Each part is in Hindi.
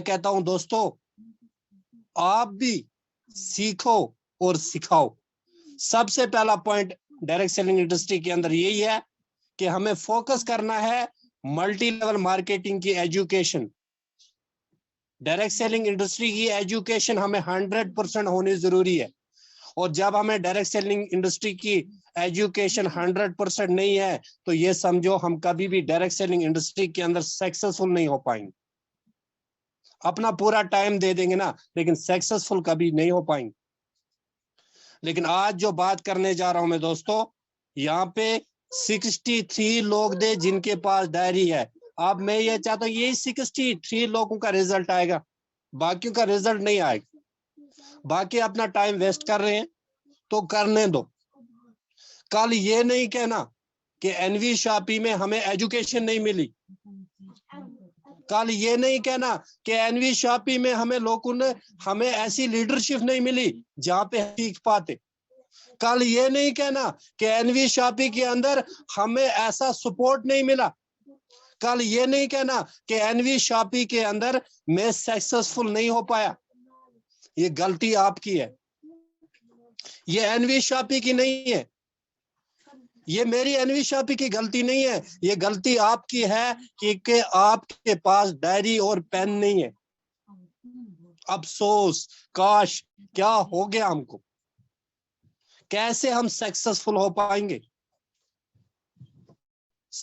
कहता हूं दोस्तों, आप भी सीखो और सिखाओ। सबसे पहला पॉइंट डायरेक्ट सेलिंग इंडस्ट्री के अंदर यही है कि हमें फोकस करना है मल्टी लेवल मार्केटिंग की एजुकेशन। डायरेक्ट सेलिंग इंडस्ट्री की एजुकेशन हमें 100% होनी जरूरी है। और जब हमें डायरेक्ट सेलिंग इंडस्ट्री की एजुकेशन 100% नहीं है तो ये समझो हम कभी भी डायरेक्ट सेलिंग इंडस्ट्री के अंदर सक्सेसफुल नहीं हो पाएंगे। अपना पूरा टाइम दे देंगे ना, लेकिन सक्सेसफुल कभी नहीं हो पाएंगे। लेकिन आज जो बात करने जा रहा हूं मैं दोस्तों, यहाँ पे 63 लोग थे जिनके पास डायरी है। अब मैं ये चाहता हूँ यही 63 लोगों का रिजल्ट आएगा, बाकियों का रिजल्ट नहीं आएगा। बाकी अपना टाइम वेस्ट कर रहे हैं तो करने दो। कल ये नहीं कहना कि एनवी शापी में हमें एजुकेशन नहीं मिली। कल ये नहीं कहना कि एनवी शापी में हमें ऐसी लीडरशिप नहीं मिली जहां पे सीख पाते। कल ये नहीं कहना कि एनवी शापी के अंदर हमें ऐसा सपोर्ट नहीं मिला। कल ये नहीं कहना कि एनवी शापी के अंदर मैं सक्सेसफुल नहीं हो पाया। ये गलती आपकी है, ये एनवी शापी की नहीं है, ये मेरी एनवी शापी की गलती नहीं है। ये गलती आपकी है कि आपके पास डायरी और पेन नहीं है। अफसोस, काश, क्या हो गया हमको, कैसे हम सक्सेसफुल हो पाएंगे।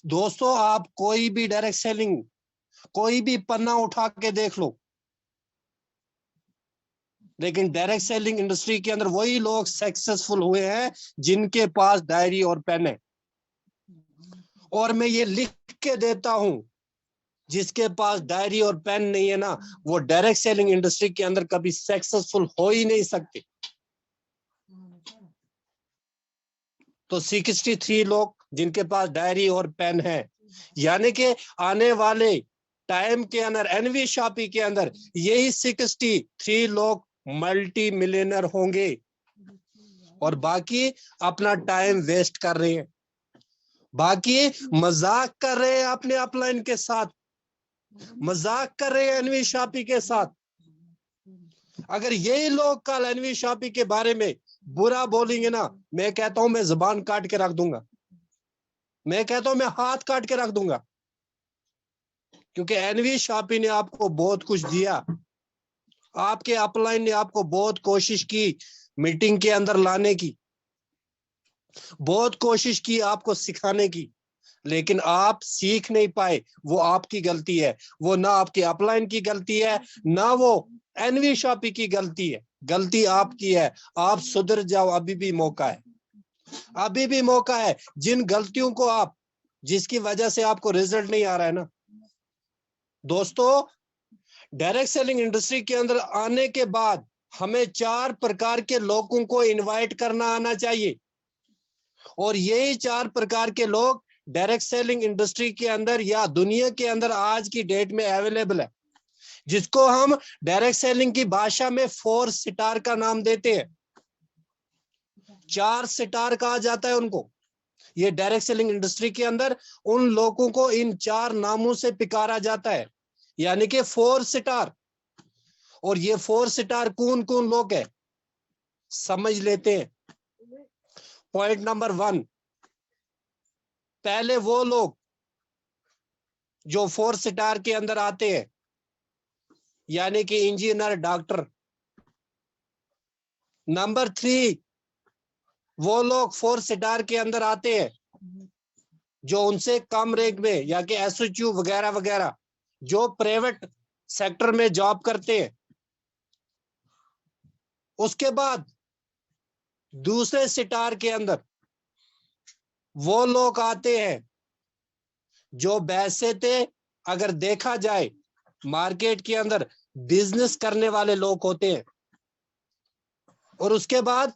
दोस्तों, आप कोई भी डायरेक्ट सेलिंग, कोई भी पन्ना उठा के देख लो, लेकिन डायरेक्ट सेलिंग इंडस्ट्री के अंदर वही लोग सक्सेसफुल हुए हैं जिनके पास डायरी और पेन है। और मैं ये लिख के देता हूं, जिसके पास डायरी और पेन नहीं है ना, वो डायरेक्ट सेलिंग इंडस्ट्री के अंदर कभी सक्सेसफुल हो ही नहीं सकते। तो 63 लोग जिनके पास डायरी और पेन है, यानी कि आने वाले टाइम के अंदर एनवी शापी के अंदर यही 63 लोग मल्टी मिलियनर होंगे और बाकी अपना टाइम वेस्ट कर रहे हैं, बाकी मजाक कर रहे हैं अपने अपलाइन के साथ, मजाक कर रहे हैं एनवी शापी के साथ। अगर यही लोग कल एनवी शापी के बारे में बुरा बोलेंगे ना, मैं कहता हूं मैं जुबान काट के रख दूंगा, मैं कहता हूं मैं हाथ काट के रख दूंगा। क्योंकि एनवी शापी ने आपको बहुत कुछ दिया, आपके अपलाइन ने आपको बहुत कोशिश की मीटिंग के अंदर लाने की, बहुत कोशिश की आपको सिखाने की, लेकिन आप सीख नहीं पाए। वो आपकी गलती है, वो ना आपके अपलाइन की गलती है, ना वो एनवी शापी की गलती है, गलती आपकी है। आप सुधर जाओ, अभी भी मौका है, अभी भी मौका है। जिन गलतियों को आप, जिसकी वजह से आपको रिजल्ट नहीं आ रहा है ना दोस्तों, डायरेक्ट सेलिंग इंडस्ट्री के अंदर आने के बाद हमें 4 प्रकार के लोगों को इनवाइट करना आना चाहिए। और यही 4 प्रकार के लोग डायरेक्ट सेलिंग इंडस्ट्री के अंदर या दुनिया के अंदर आज की डेट में अवेलेबल है, जिसको हम डायरेक्ट सेलिंग की भाषा में 4 स्टार का नाम देते हैं। 4 स्टार कहा जाता है उनको। ये डायरेक्ट सेलिंग इंडस्ट्री के अंदर उन लोगों को इन 4 नामों से पुकारा जाता है, यानी कि 4 स्टार। और ये 4 स्टार कौन कौन लोग हैं समझ लेते हैं। पॉइंट नंबर 1, पहले वो लोग जो 4 स्टार के अंदर आते हैं, यानी कि इंजीनियर, डॉक्टर। नंबर 3, वो लोग 4 स्टार के अंदर आते हैं जो उनसे कम रैंक में, या कि एसओचयू वगैरह वगैरह, जो प्राइवेट सेक्टर में जॉब करते हैं। उसके बाद दूसरे स्टार के अंदर वो लोग आते हैं जो वैसे थे, अगर देखा जाए मार्केट के अंदर बिजनेस करने वाले लोग होते हैं। और उसके बाद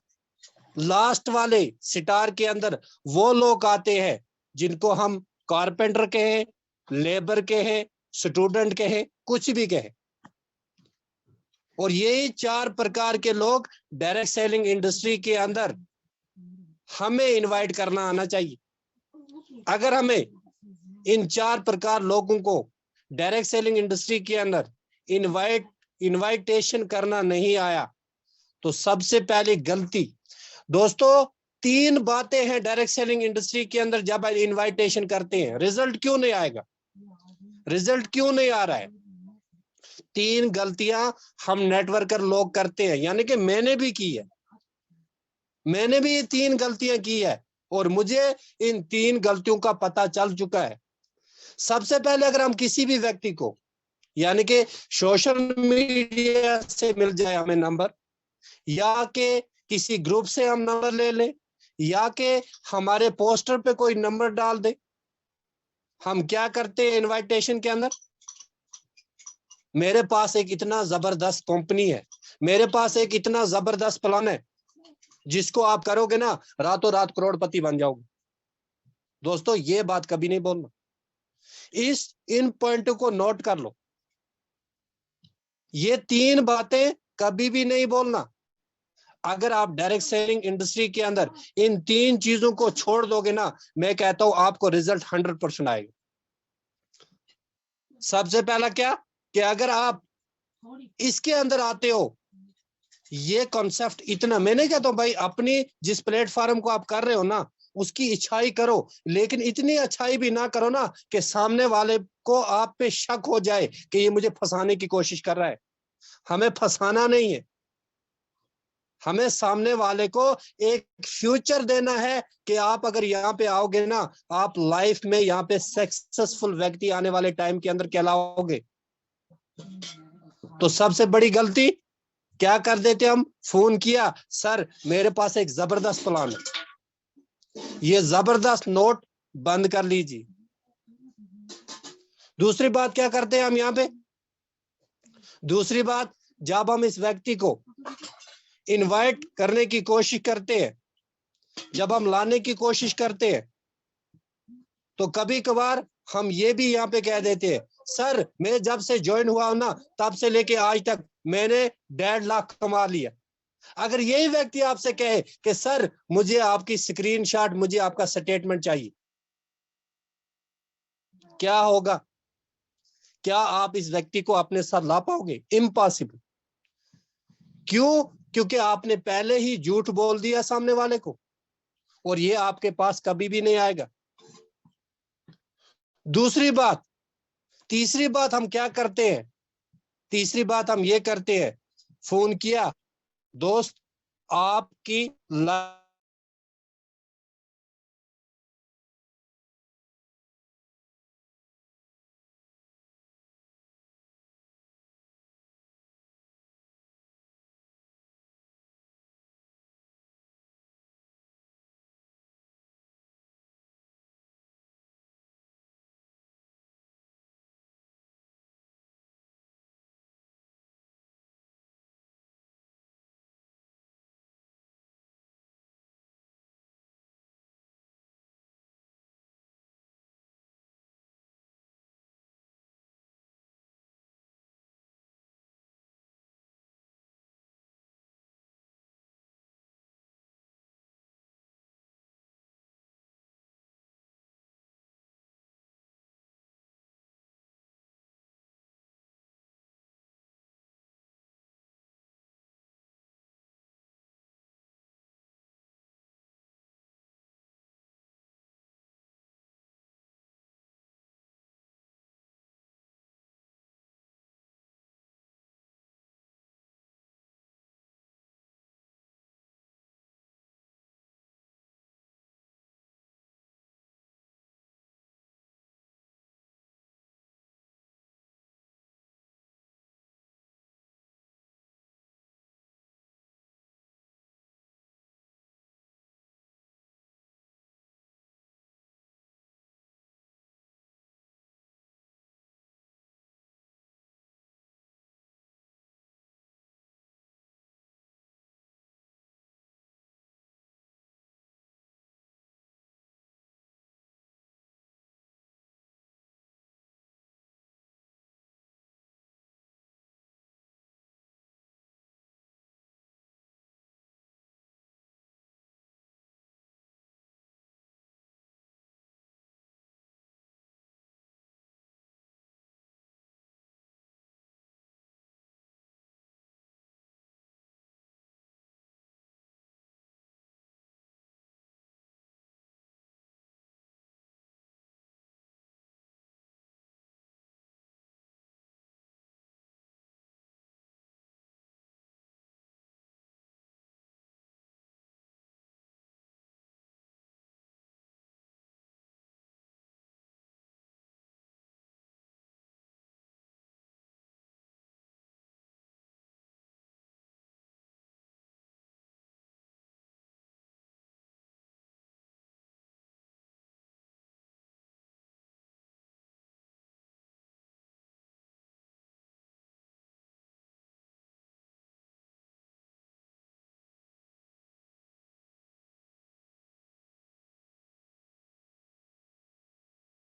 लास्ट वाले स्टार के अंदर वो लोग आते हैं जिनको हम कारपेंटर कहें, लेबर कहें, स्टूडेंट कहें, कुछ भी कहें। और यही 4 प्रकार के लोग डायरेक्ट सेलिंग इंडस्ट्री के अंदर हमें इनवाइट करना आना चाहिए। अगर हमें इन 4 प्रकार लोगों को डायरेक्ट सेलिंग इंडस्ट्री के अंदर इनवाइटेशन करना नहीं आया, तो सबसे पहली गलती दोस्तों, 3 बातें हैं डायरेक्ट सेलिंग इंडस्ट्री के अंदर। जब इनवाइटेशन करते हैं रिजल्ट क्यों नहीं आएगा, रिजल्ट क्यों नहीं आ रहा है? 3 गलतियां हम नेटवर्कर लोग करते हैं, यानी कि मैंने भी की है, मैंने भी ये 3 गलतियां की है और मुझे इन 3 गलतियों का पता चल चुका है। सबसे पहले अगर हम किसी भी व्यक्ति को, यानी कि सोशल मीडिया से मिल जाए हमें नंबर, या कि किसी ग्रुप से हम नंबर ले लें, या कि हमारे पोस्टर पे कोई नंबर डाल दे, हम क्या करते हैं इनविटेशन के अंदर? मेरे पास एक इतना जबरदस्त कंपनी है, मेरे पास एक इतना जबरदस्त प्लान है, जिसको आप करोगे ना रातों रात करोड़पति बन जाओगे। दोस्तों ये बात कभी नहीं बोलना, इन पॉइंट को नोट कर लो। ये 3 बातें कभी भी नहीं बोलना। अगर आप डायरेक्ट सेलिंग इंडस्ट्री के अंदर इन 3 चीजों को छोड़ दोगे ना, मैं कहता हूं आपको रिजल्ट 100% आएगा। सबसे पहला क्या, कि अगर आप इसके अंदर आते हो, ये कॉन्सेप्ट इतना, मैं नहीं कहता हूं भाई अपनी जिस प्लेटफॉर्म को आप कर रहे हो ना उसकी अच्छाई करो, लेकिन इतनी अच्छाई भी ना करो ना कि सामने वाले को आप पे शक हो जाए कि ये मुझे फंसाने की कोशिश कर रहा है। हमें फंसाना नहीं है, हमें सामने वाले को एक फ्यूचर देना है कि आप अगर यहाँ पे आओगे ना, आप लाइफ में यहाँ पे सक्सेसफुल व्यक्ति आने वाले टाइम के अंदर कहलाओगे। तो सबसे बड़ी गलती क्या कर देते हम, फोन किया, सर मेरे पास एक जबरदस्त प्लान है, ये जबरदस्त नोट बंद कर लीजिए। दूसरी बात क्या करते हैं हम यहाँ पे, दूसरी बात, जब हम इस व्यक्ति को इनवाइट करने की कोशिश करते हैं, जब हम लाने की कोशिश करते हैं, तो कभी कभार हम ये भी यहाँ पे कह देते हैं, सर मैं जब से ज्वाइन हुआ हूं ना तब से लेके आज तक मैंने 1.5 लाख कमा लिया। अगर यही व्यक्ति आपसे कहे कि सर मुझे आपकी स्क्रीनशॉट, मुझे आपका स्टेटमेंट चाहिए, क्या होगा? क्या आप इस व्यक्ति को अपने साथ ला पाओगे? इम्पॉसिबल। क्यों? क्योंकि आपने पहले ही झूठ बोल दिया सामने वाले को, और ये आपके पास कभी भी नहीं आएगा। दूसरी बात, तीसरी बात हम क्या करते हैं, तीसरी बात हम ये करते हैं, फोन किया, दोस्त आपकी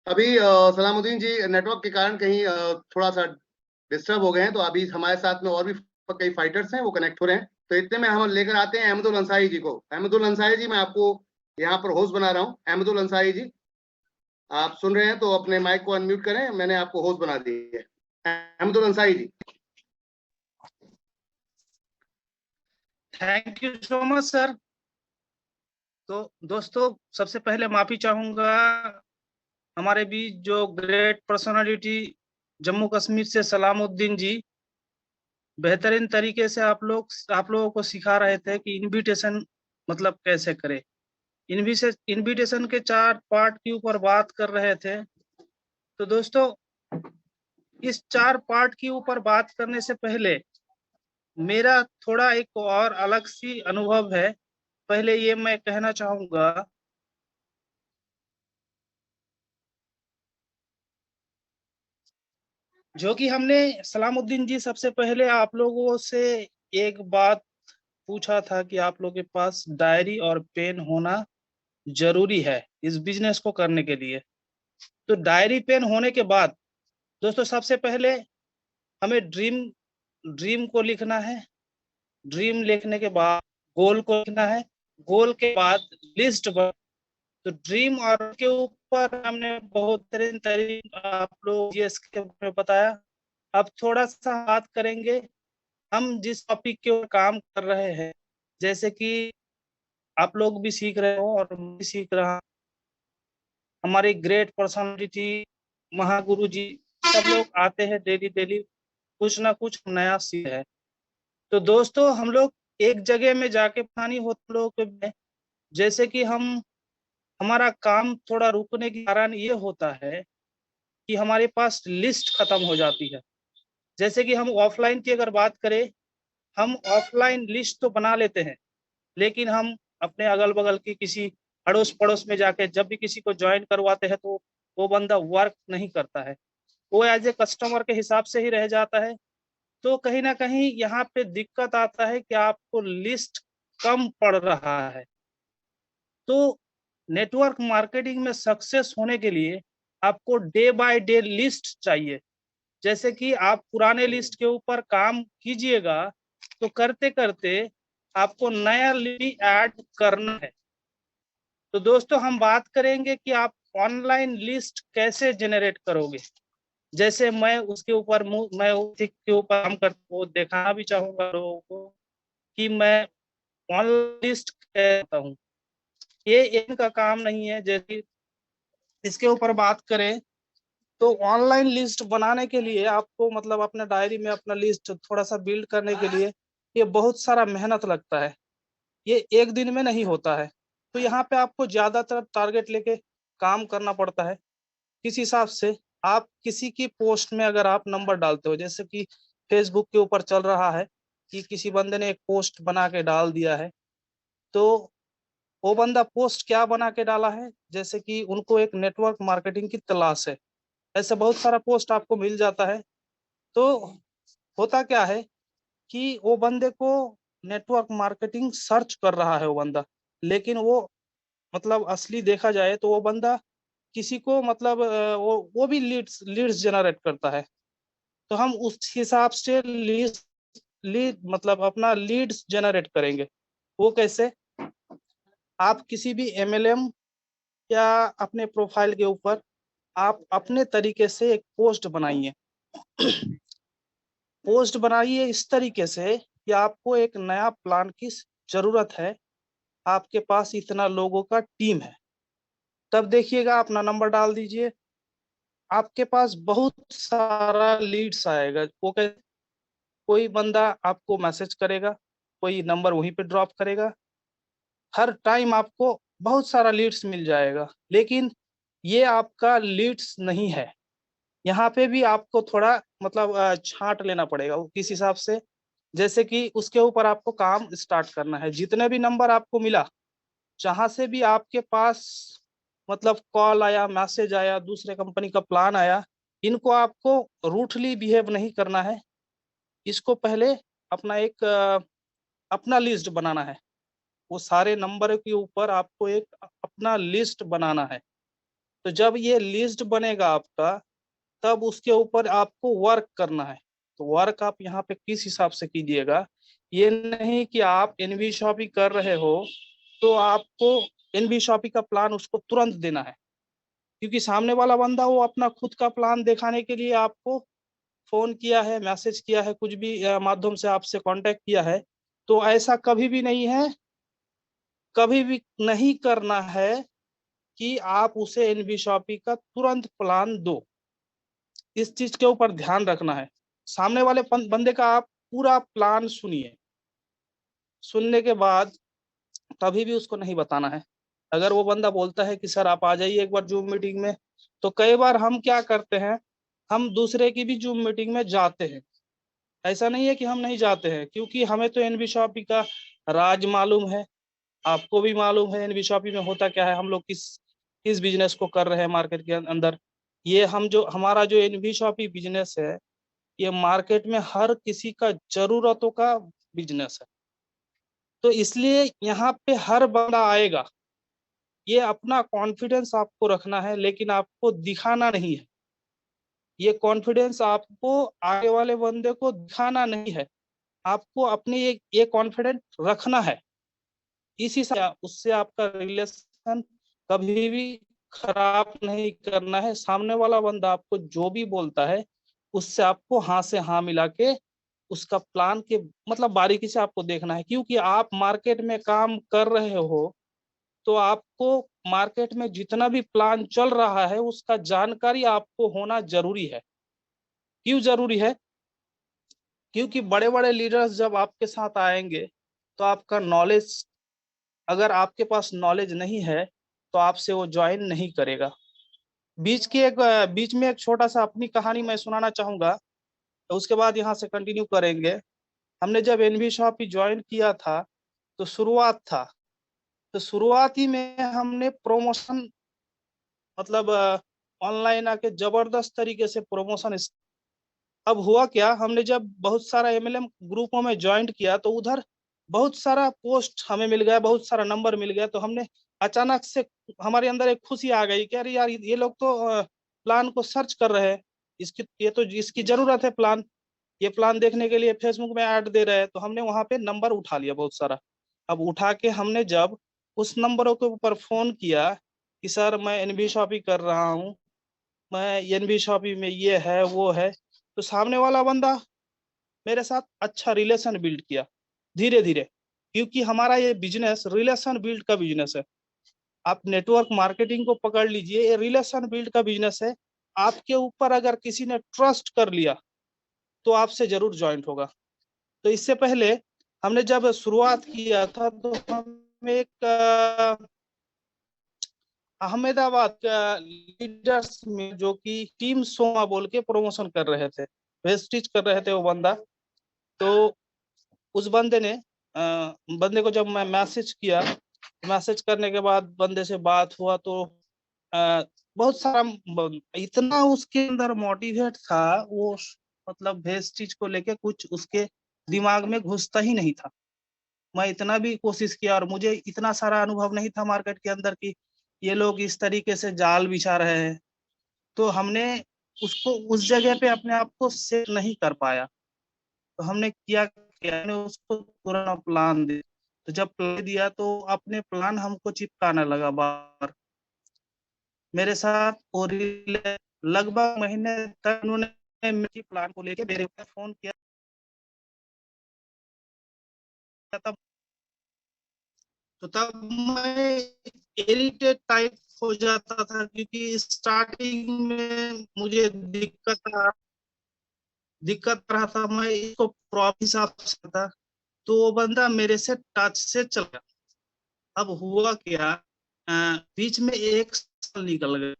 अभी सलामुद्दीन जी नेटवर्क के कारण कहीं थोड़ा सा डिस्टर्ब हो गए हैं, तो अभी हमारे साथ में और भी कई फाइटर्स हैं, वो कनेक्ट हो रहे हैं। तो इतने में हम लेकर आते हैं अहमदुल अंसारी जी को। अहमदुल अंसारी जी, मैं आपको यहाँ पर होस्ट बना रहा हूँ। अहमदुल अंसारी जी, आप सुन रहे हैं तो अपने माइक को अनम्यूट करें, मैंने आपको होस्ट बना दी है। Ahmadul Ansari ji. Thank you so much sir. तो दोस्तों, सबसे पहले माफी चाहूंगा, हमारे बीच जो ग्रेट पर्सनालिटी जम्मू कश्मीर से सलामुद्दीन जी बेहतरीन तरीके से आप लोगों को सिखा रहे थे कि इनविटेशन मतलब कैसे करें। इनविटेशन के 4 पार्ट के ऊपर बात कर रहे थे। तो दोस्तों, इस 4 पार्ट के ऊपर बात करने से पहले मेरा थोड़ा एक और अलग सी अनुभव है। पहले ये मैं कहना चाहूंगा, जो कि हमने सलामुद्दीन जी, सबसे पहले आप लोगों से एक बात पूछा था कि आप लोगों के पास डायरी और पेन होना जरूरी है इस बिजनेस को करने के लिए। तो डायरी पेन होने के बाद दोस्तों, सबसे पहले हमें ड्रीम को लिखना है। ड्रीम लिखने के बाद गोल को लिखना है। गोल के बाद लिस्ट। तो ड्रीम और के ऊपर हमने बहुत आप लोग के बारे में बताया। अब थोड़ा सा बात करेंगे हम जिस टॉपिक के ऊपर काम कर रहे हैं, जैसे कि आप लोग भी सीख रहे हो और मैं भी सीख रहा हूं। हमारी ग्रेट पर्सनालिटी महागुरु जी सब लोग आते हैं डेली कुछ ना कुछ नया सीख है। तो दोस्तों, हम लोग एक जगह में जाके पानी होते लोगों के, जैसे कि हमारा काम थोड़ा रुकने के कारण ये होता है कि हमारे पास लिस्ट खत्म हो जाती है। जैसे कि हम ऑफलाइन की अगर बात करें, हम ऑफलाइन लिस्ट तो बना लेते हैं, लेकिन हम अपने अगल बगल की किसी अड़ोस पड़ोस में जाके जब भी किसी को ज्वाइन करवाते हैं तो वो बंदा वर्क नहीं करता है, वो एज ए कस्टमर के हिसाब से ही रह जाता है। तो कहीं ना कहीं यहाँ पे दिक्कत आता है कि आपको लिस्ट कम पड़ रहा है। तो नेटवर्क मार्केटिंग में सक्सेस होने के लिए आपको डे बाय डे लिस्ट चाहिए। जैसे कि आप पुराने लिस्ट के ऊपर काम कीजिएगा तो करते करते आपको नया लिस्ट ऐड करना है। तो दोस्तों, हम बात करेंगे कि आप ऑनलाइन लिस्ट कैसे जनरेट करोगे। जैसे मैं उसके ऊपर मैं उसी के ऊपर काम करता हूँ, दिखाना भी चाहूंगा लोगों को कि मैं ऑनलाइन लिस्ट करता हूँ। ये इनका काम नहीं है। जैसे इसके ऊपर बात करें तो ऑनलाइन लिस्ट बनाने के लिए आपको मतलब अपने डायरी में अपना लिस्ट थोड़ा सा बिल्ड करने के लिए ये बहुत सारा मेहनत लगता है। ये एक दिन में नहीं होता है। तो यहाँ पे आपको ज्यादातर टारगेट लेके काम करना पड़ता है। किस हिसाब से आप किसी की पोस्ट में अगर आप नंबर डालते हो, जैसे कि फेसबुक के ऊपर चल रहा है कि किसी बंदे ने एक पोस्ट बना के डाल दिया है, तो वो बंदा पोस्ट क्या बना के डाला है, जैसे कि उनको एक नेटवर्क मार्केटिंग की तलाश है। ऐसे बहुत सारा पोस्ट आपको मिल जाता है। तो होता क्या है कि वो बंदे को नेटवर्क मार्केटिंग सर्च कर रहा है वो बंदा, लेकिन वो मतलब असली देखा जाए तो वो बंदा किसी को मतलब वो भी लीड्स जनरेट करता है। तो हम उस हिसाब से लीड मतलब अपना लीड्स जनरेट करेंगे। वो कैसे? आप किसी भी एमएलएम या अपने प्रोफाइल के ऊपर आप अपने तरीके से एक पोस्ट बनाइए। पोस्ट बनाइए इस तरीके से कि आपको एक नया प्लान की जरूरत है, आपके पास इतना लोगों का टीम है। तब देखिएगा, अपना नंबर डाल दीजिए, आपके पास बहुत सारा लीड्स आएगा। वो कोई बंदा आपको मैसेज करेगा, कोई नंबर वहीं पे ड्रॉप करेगा, हर टाइम आपको बहुत सारा लीड्स मिल जाएगा। लेकिन ये आपका लीड्स नहीं है। यहाँ पे भी आपको थोड़ा मतलब छांट लेना पड़ेगा किस हिसाब से। जैसे कि उसके ऊपर आपको काम स्टार्ट करना है। जितने भी नंबर आपको मिला, जहां से भी आपके पास मतलब कॉल आया, मैसेज आया, दूसरे कंपनी का प्लान आया, इनको आपको रूठली बिहेव नहीं करना है। इसको पहले अपना एक अपना लिस्ट बनाना है। वो सारे नंबर के ऊपर आपको एक अपना लिस्ट बनाना है। तो जब ये लिस्ट बनेगा आपका, तब उसके ऊपर आपको वर्क करना है। तो वर्क आप यहाँ पे किस हिसाब से कीजिएगा, ये नहीं कि आप एनवी शॉपिंग कर रहे हो तो आपको एनवी शॉपिंग का प्लान उसको तुरंत देना है, क्योंकि सामने वाला बंदा वो अपना खुद का प्लान दिखाने के लिए आपको फोन किया है, मैसेज किया है, कुछ भी माध्यम से आपसे कांटेक्ट किया है। तो ऐसा कभी भी नहीं है, कभी भी नहीं करना है कि आप उसे एनवी शॉपिंग का तुरंत प्लान दो। इस चीज के ऊपर ध्यान रखना है। सामने वाले बंदे का आप पूरा प्लान सुनिए, सुनने के बाद कभी भी उसको नहीं बताना है। अगर वो बंदा बोलता है कि सर आप आ जाइए एक बार जूम मीटिंग में, तो कई बार हम क्या करते हैं, हम दूसरे की भी जूम मीटिंग में जाते हैं। ऐसा नहीं है कि हम नहीं जाते हैं, क्योंकि हमें तो एनवी शॉपिंग का राज मालूम है, आपको भी मालूम है एनवी शॉपिंग में होता क्या है, हम लोग किस किस बिजनेस को कर रहे हैं मार्केट के अंदर। ये हमारा जो एनवी शॉपिंग बिजनेस है, ये मार्केट में हर किसी का जरूरतों का बिजनेस है। तो इसलिए यहाँ पे हर बंदा आएगा, ये अपना कॉन्फिडेंस आपको रखना है, लेकिन आपको दिखाना नहीं है। ये कॉन्फिडेंस आपको आगे वाले बंदे को दिखाना नहीं है, आपको अपने ये कॉन्फिडेंस रखना है। इसी से उससे आपका रिलेशन कभी भी खराब नहीं करना है। सामने वाला बंदा आपको जो भी बोलता है, उससे आपको हाँ से हाँ मिला के उसका प्लान के मतलब बारीकी से आपको देखना है, क्योंकि आप मार्केट में काम कर रहे हो, तो आपको मार्केट में जितना भी प्लान चल रहा है उसका जानकारी आपको होना जरूरी है। क्यों जरूरी है? क्योंकि बड़े बड़े लीडर्स जब आपके साथ आएंगे, तो आपका नॉलेज, अगर आपके पास नॉलेज नहीं है तो आपसे वो ज्वाइन नहीं करेगा। बीच में एक छोटा सा अपनी कहानी मैं सुनाना चाहूंगा, तो उसके बाद यहाँ से कंटिन्यू करेंगे। हमने जब एनवी शॉप ज्वाइन किया था, तो शुरुआत था, तो शुरुआती में हमने प्रमोशन मतलब ऑनलाइन आके जबरदस्त तरीके से प्रमोशन। अब हुआ क्या, हमने जब बहुत सारा एमएलएम ग्रुपों में ज्वाइंट किया, तो उधर बहुत सारा पोस्ट हमें मिल गया, बहुत सारा नंबर मिल गया। तो हमने अचानक से हमारे अंदर एक खुशी आ गई कि अरे यार, ये लोग तो प्लान को सर्च कर रहे हैं, इसकी जरूरत है प्लान, ये प्लान देखने के लिए फेसबुक में ऐड दे रहे हैं। तो हमने वहां पे नंबर उठा लिया बहुत सारा। अब उठा के हमने जब उस नंबरों के ऊपर फोन किया कि सर मैं एनबी शॉपिंग कर रहा हूँ, मैं एनबी शॉपिंग में ये है वो है, तो सामने वाला बंदा मेरे साथ अच्छा रिलेशन बिल्ड किया धीरे धीरे। क्योंकि हमारा ये बिजनेस रिलेशन बिल्ड का बिजनेस है। आप नेटवर्क मार्केटिंग को पकड़ लीजिए, ये रिलेशन बिल्ड का बिजनेस है। आपके ऊपर अगर किसी ने ट्रस्ट कर लिया तो आपसे जरूर ज्वाइंट होगा। तो इससे पहले हमने जब शुरुआत किया था, तो हम एक अहमदाबाद का लीडर्स में, जो कि टीम सोमा बोल के प्रमोशन कर रहे थे, वेस्टिज कर रहे थे वो बंदा। तो उस बंदे को जब मैं मैसेज किया, मैसेज करने के बाद बंदे से बात हुआ, तो बहुत सारा इतना उसके अंदर मोटिवेट था वो, मतलब वेस्टिज को लेके कुछ उसके दिमाग में घुसता ही नहीं था। मैं इतना भी कोशिश किया और मुझे इतना सारा अनुभव नहीं था मार्केट के अंदर कि ये लोग इस तरीके से जाल बिछा रहे हैं। तो हमने उसको उस जगह पे अपने आप को सेट नहीं कर पाया। तो हमने किया हमने उसको तुरंत प्लान दिया। तो जब प्लान दिया, तो अपने प्लान हमको चिपकाने लगा बार। मेरे साथ और लगभग महीने तक उन्होंने मेरे प्लान को लेके मेरे ऊपर फोन किया। तब मैं इरिटेट टाइप हो जाता था, क्योंकि स्टार्टिंग में मुझे दिक्कत रहा था, मैं इसको प्रॉफिट हिसाब से था। तो वो बंदा मेरे से टच से चल गया। अब हुआ क्या, बीच में एक साल निकल गया,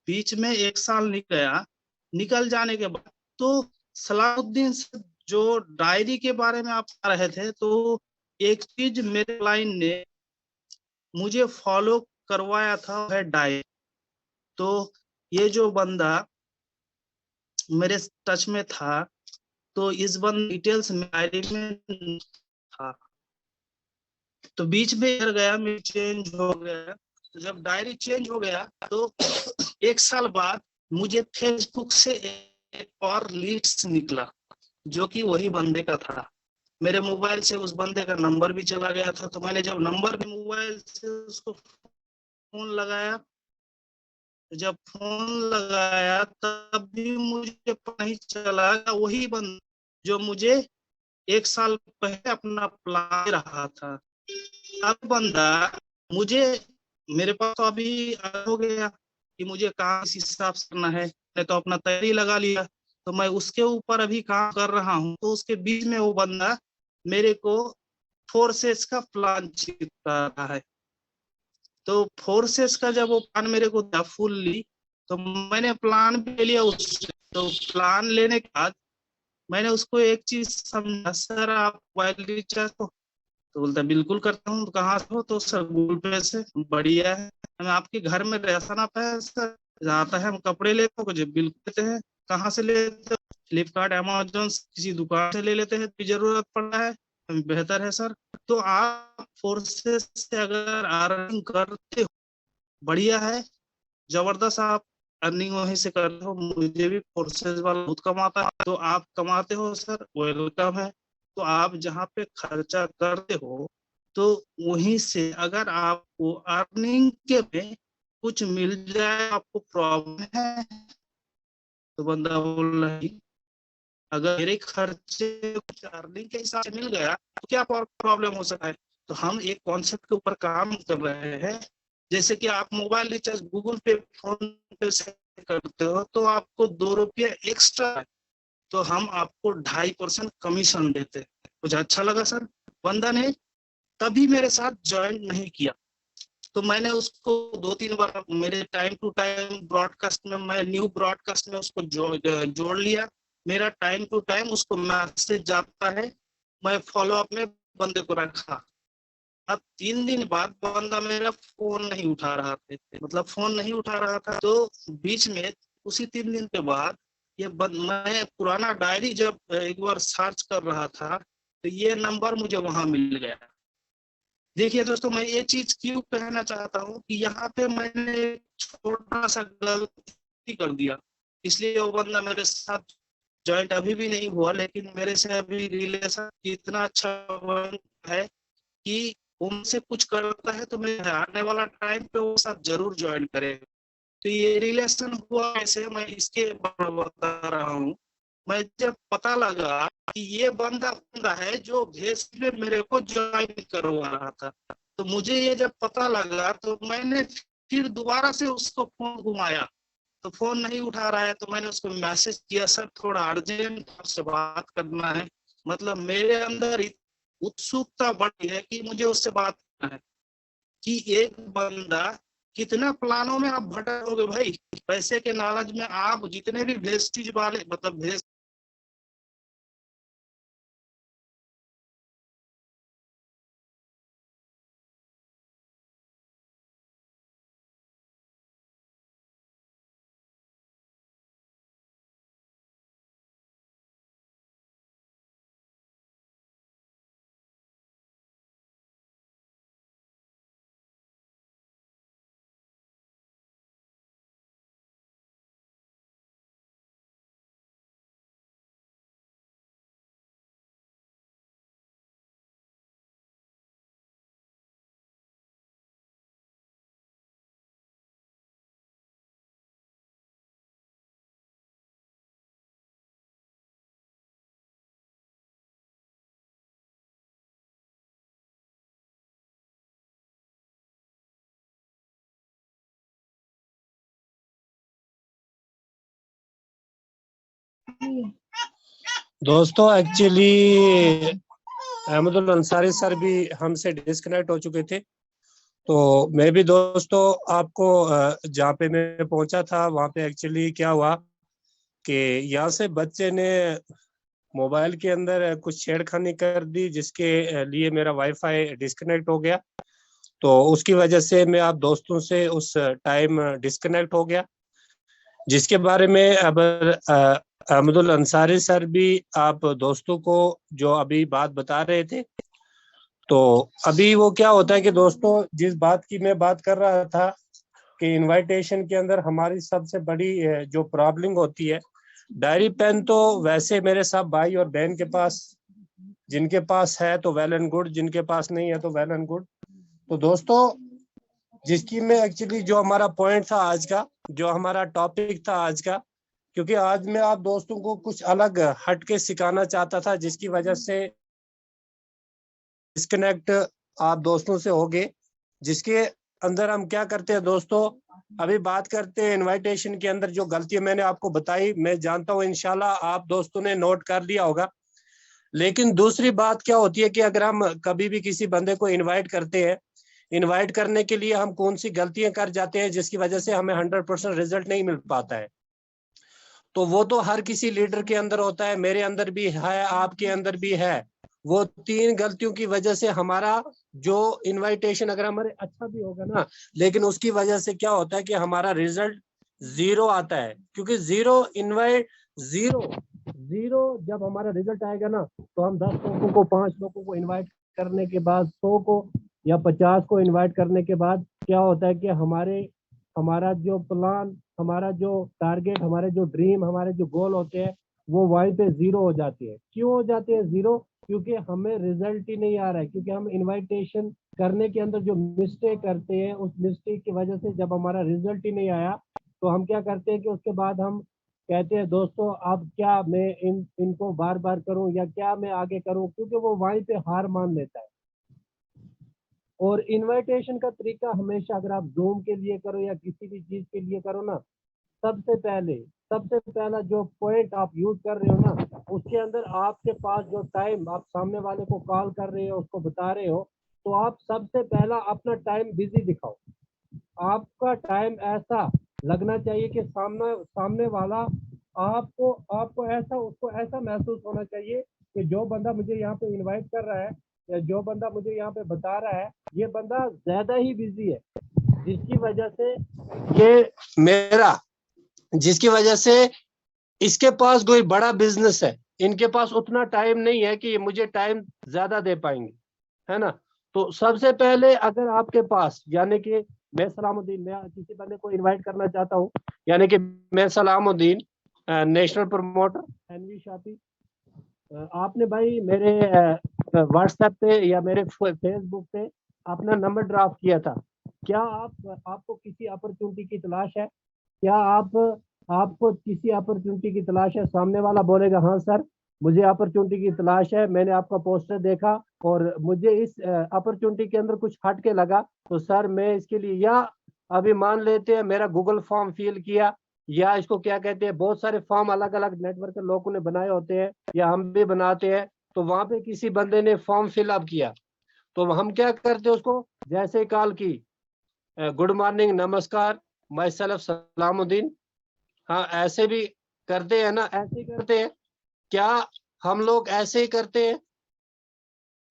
बीच में एक साल निकल गया। निकल जाने के बाद तो सलाउद्दीन से जो डायरी के बारे में आप बता रहे थे, तो एक चीज मेरे लाइन ने मुझे फॉलो करवाया था, है डायरी। तो ये जो बंदा मेरे टच में था, तो इस बंद डिटेल्स में डायरी में था। तो बीच में गया, मैं चेंज हो गया। तो जब डायरी चेंज हो गया तो 1 साल बाद मुझे फेसबुक से एक और लीड्स निकला जो कि वही बंदे का था। मेरे मोबाइल से उस बंदे का नंबर भी चला गया था। तो मैंने जब नंबर भी मोबाइल से उसको फोन लगाया, जब फोन लगाया तब भी मुझे पता नहीं चला वही बंदा जो मुझे 1 साल पहले अपना प्लान दे रहा था। अब बंदा मुझे, मेरे पास तो अभी हो गया कि मुझे काम इस हिसाब से करना है, मैं तो अपना तैयारी लगा लिया, तो मैं उसके ऊपर अभी काम कर रहा हूँ। तो उसके बीच में वो बंदा मेरे को फोर्सेस का प्लान चिपका रहा है। तो फोर्सेस का जब वो प्लान मेरे को दिया फुल्ली, तो मैंने प्लान भी ले लिया उससे। तो प्लान लेने के बाद मैंने उसको एक चीज समझा, सर आप मोबाइल रिचार्ज तो बोलता बिल्कुल करता हूँ। तो कहाँ से हो? तो सर गूगल पे से। बढ़िया है, हम आपके घर में राशन आता है सर, आता है, हम कपड़े लेते हो बिल लेते हैं। कहाँ से लेते हो? फ्लिपकार्ट, अमेजोन, किसी दुकान से ले लेते हैं, तो जरूरत पड़ा है। बेहतर है सर। तो आप फोर्सेस से अगर अर्निंग करते हो, बढ़िया है, जबरदस्त, आप अर्निंग वहीं से करते हो। मुझे भी फोर्सेस वाला बहुत कमाता है, तो आप कमाते हो सर, वेलकम है। तो आप जहाँ पे खर्चा करते हो तो वहीं से अगर आपको अर्निंग के में कुछ मिल जाए, आपको प्रॉब्लम है? तो बंदा बोल रहा है अगर मेरे खर्चे कुछ अर्निंग के हिसाब से मिल गया तो क्या प्रॉब्लम हो सकता है। तो हम एक कॉन्सेप्ट के ऊपर काम कर रहे हैं। जैसे कि आप मोबाइल रिचार्ज गूगल पे, फोन पे से करते हो तो आपको 2 रुपया एक्स्ट्रा, तो हम आपको 2.5% कमीशन देते हैं। मुझे अच्छा लगा सर। बंदा ने तभी मेरे साथ ज्वाइन नहीं किया, तो मैंने उसको 2-3 बार मेरे टाइम टू टाइम ब्रॉडकास्ट में, मैं न्यू ब्रॉडकास्ट में उसको जोड़ लिया। मेरा टाइम टू टाइम उसको मैसेज जाता है, मैं फॉलो अप में बंदे को रखा। अब 3 दिन बाद बंदा मेरा फोन नहीं उठा रहा था, मतलब फोन नहीं उठा रहा था। तो बीच में उसी 3 दिन के बाद मैं पुराना डायरी जब एक बार सर्च कर रहा था तो ये नंबर मुझे वहां मिल गया। देखिए दोस्तों, मैं ये चीज क्यों कहना चाहता हूँ कि यहाँ पे मैंने छोटा सा गलती कर दिया, इसलिए वो बंदा मेरे साथ ज्वाइंट अभी भी नहीं हुआ, लेकिन मेरे से अभी रिलेशन इतना अच्छा है कि उनसे कुछ करता है तो मैं आने वाला टाइम पे वो साथ जरूर ज्वाइन करे। तो ये रिलेशन हुआ ऐसे, मैं इसके बारे में बता रहा हूँ। मैं जब पता लगा कि ये बंदा है जो भेस में मेरे को ज्वाइन करवा रहा था, तो मुझे ये जब पता लगा तो मैंने फिर दोबारा से उसको फोन घुमाया, तो फोन नहीं उठा रहा है। तो मैंने उसको मैसेज किया, सर थोड़ा अर्जेंट आपसे बात करना है। मतलब मेरे अंदर उत्सुकता बढ़ी है कि मुझे उससे बात करना है कि एक बंदा, कितना प्लानों में आप भटकोगे भाई, पैसे के लालच में आप जितने भी वेस्टेज वाले, मतलब दोस्तों एक्चुअली अहमदुल अंसारी सर भी हमसे डिस्कनेक्ट हो चुके थे। तो मैं भी दोस्तों आपको जहाँ पे मैं पहुंचा था वहाँ पे एक्चुअली क्या हुआ कि यहाँ से बच्चे ने मोबाइल के अंदर कुछ छेड़खानी कर दी, जिसके लिए मेरा वाईफाई डिस्कनेक्ट हो गया। तो उसकी वजह से मैं आप दोस्तों से उस टाइम डिस्कनेक्ट हो गया, जिसके बारे में अब अहमदुल अंसारी सर भी आप दोस्तों को जो अभी बात बता रहे थे, तो अभी वो क्या होता है कि दोस्तों जिस बात की मैं बात कर रहा था कि इनविटेशन के अंदर हमारी सबसे बड़ी जो प्रॉब्लम होती है, डायरी पेन तो वैसे मेरे सब भाई और बहन के पास, जिनके पास है तो वेल एंड गुड, जिनके पास नहीं है तो वेल एंड गुड। तो दोस्तों जिसकी मैं एक्चुअली जो हमारा पॉइंट था आज का, जो हमारा टॉपिक था आज का, क्योंकि आज मैं आप दोस्तों को कुछ अलग हट के सिखाना चाहता था, जिसकी वजह से डिस्कनेक्ट आप दोस्तों से हो गए। जिसके अंदर हम क्या करते हैं दोस्तों, अभी बात करते हैं इनविटेशन के अंदर जो गलतियां मैंने आपको बताई, मैं जानता हूं इंशाल्लाह आप दोस्तों ने नोट कर लिया होगा। लेकिन दूसरी बात क्या होती है कि अगर हम कभी भी किसी बंदे को इनवाइट करते हैं, इनवाइट करने के लिए हम कौन सी गलतियां कर जाते हैं जिसकी वजह से हमें 100% रिजल्ट नहीं मिल पाता है। तो वो तो हर किसी लीडर के अंदर होता है, मेरे अंदर भी है, आपके अंदर भी है। वो 3 गलतियों की वजह से हमारा जो इनविटेशन अगर हमारे अच्छा भी होगा ना, लेकिन उसकी वजह से क्या होता है कि हमारा रिजल्ट 0 आता है। क्योंकि 0 जब हमारा रिजल्ट आएगा ना, तो हम 10 लोगों को 5 लोगों को इनवाइट करने के बाद 100 को या 50 को इनवाइट करने के बाद क्या होता है कि हमारा जो प्लान, हमारा जो टारगेट, हमारे जो ड्रीम, हमारे जो गोल होते हैं वो वहीं पे 0 हो जाते हैं। क्यों हो जाते हैं 0? क्योंकि हमें रिजल्ट ही नहीं आ रहा है। क्योंकि हम इनविटेशन करने के अंदर जो मिस्टेक करते हैं, उस मिस्टेक की वजह से जब हमारा रिजल्ट ही नहीं आया तो हम क्या करते हैं कि उसके बाद हम कहते हैं दोस्तों अब क्या मैं इनको बार बार करूं या क्या मैं आगे करूं, क्योंकि वो वहीं पे हार मान लेता है। और इनविटेशन का तरीका हमेशा, अगर आप जूम के लिए करो या किसी भी चीज के लिए करो ना, सबसे पहला जो पॉइंट आप यूज कर रहे हो ना, उसके अंदर आपके पास जो टाइम आप सामने वाले को कॉल कर रहे हो, उसको बता रहे हो, तो आप सबसे पहला अपना टाइम बिजी दिखाओ। आपका टाइम ऐसा लगना चाहिए कि सामने वाला आपको ऐसा, उसको ऐसा महसूस होना चाहिए कि जो बंदा मुझे यहाँ पे इनवाइट कर रहा है या जो बंदा मुझे यहाँ पे बता रहा है, ये बंदा ज्यादा ही बिजी है, जिसकी वजह से इसके पास कोई बड़ा बिजनेस है, इनके पास उतना टाइम नहीं है कि ये मुझे टाइम ज्यादा दे पाएंगे, है ना। तो सबसे पहले अगर आपके पास, यानी कि मैं सलामुद्दीन, मैं किसी बंदे को इनवाइट करना चाहता हूँ, यानी कि मैं Salamuddin national promoter NV Shafi, आपने भाई मेरे व्हाट्सएप पे या मेरे फेसबुक पे अपना नंबर ड्राफ्ट किया था। क्या आपको किसी अपॉर्चुनिटी की तलाश है? क्या आपको किसी अपॉर्चुनिटी की तलाश है? सामने वाला बोलेगा हाँ सर मुझे अपॉर्चुनिटी की तलाश है, मैंने आपका पोस्टर देखा और मुझे इस अपॉर्चुनिटी के अंदर कुछ हट के लगा, तो सर मैं इसके लिए, या अभी मान लेते हैं मेरा गूगल फॉर्म फिल किया, या इसको क्या कहते हैं, बहुत सारे फॉर्म अलग अलग नेटवर्क के लोगों ने बनाए होते हैं या हम भी बनाते हैं, तो वहां पे किसी बंदे ने फॉर्म फिलअप किया, तो हम क्या करते हैं उसको, जैसे कॉल की गुड मॉर्निंग, नमस्कार, माई सेल्फ सलामुद्दीन, हाँ ऐसे भी करते हैं ना, ऐसे ही करते हैं क्या हम लोग? ऐसे ही करते हैं?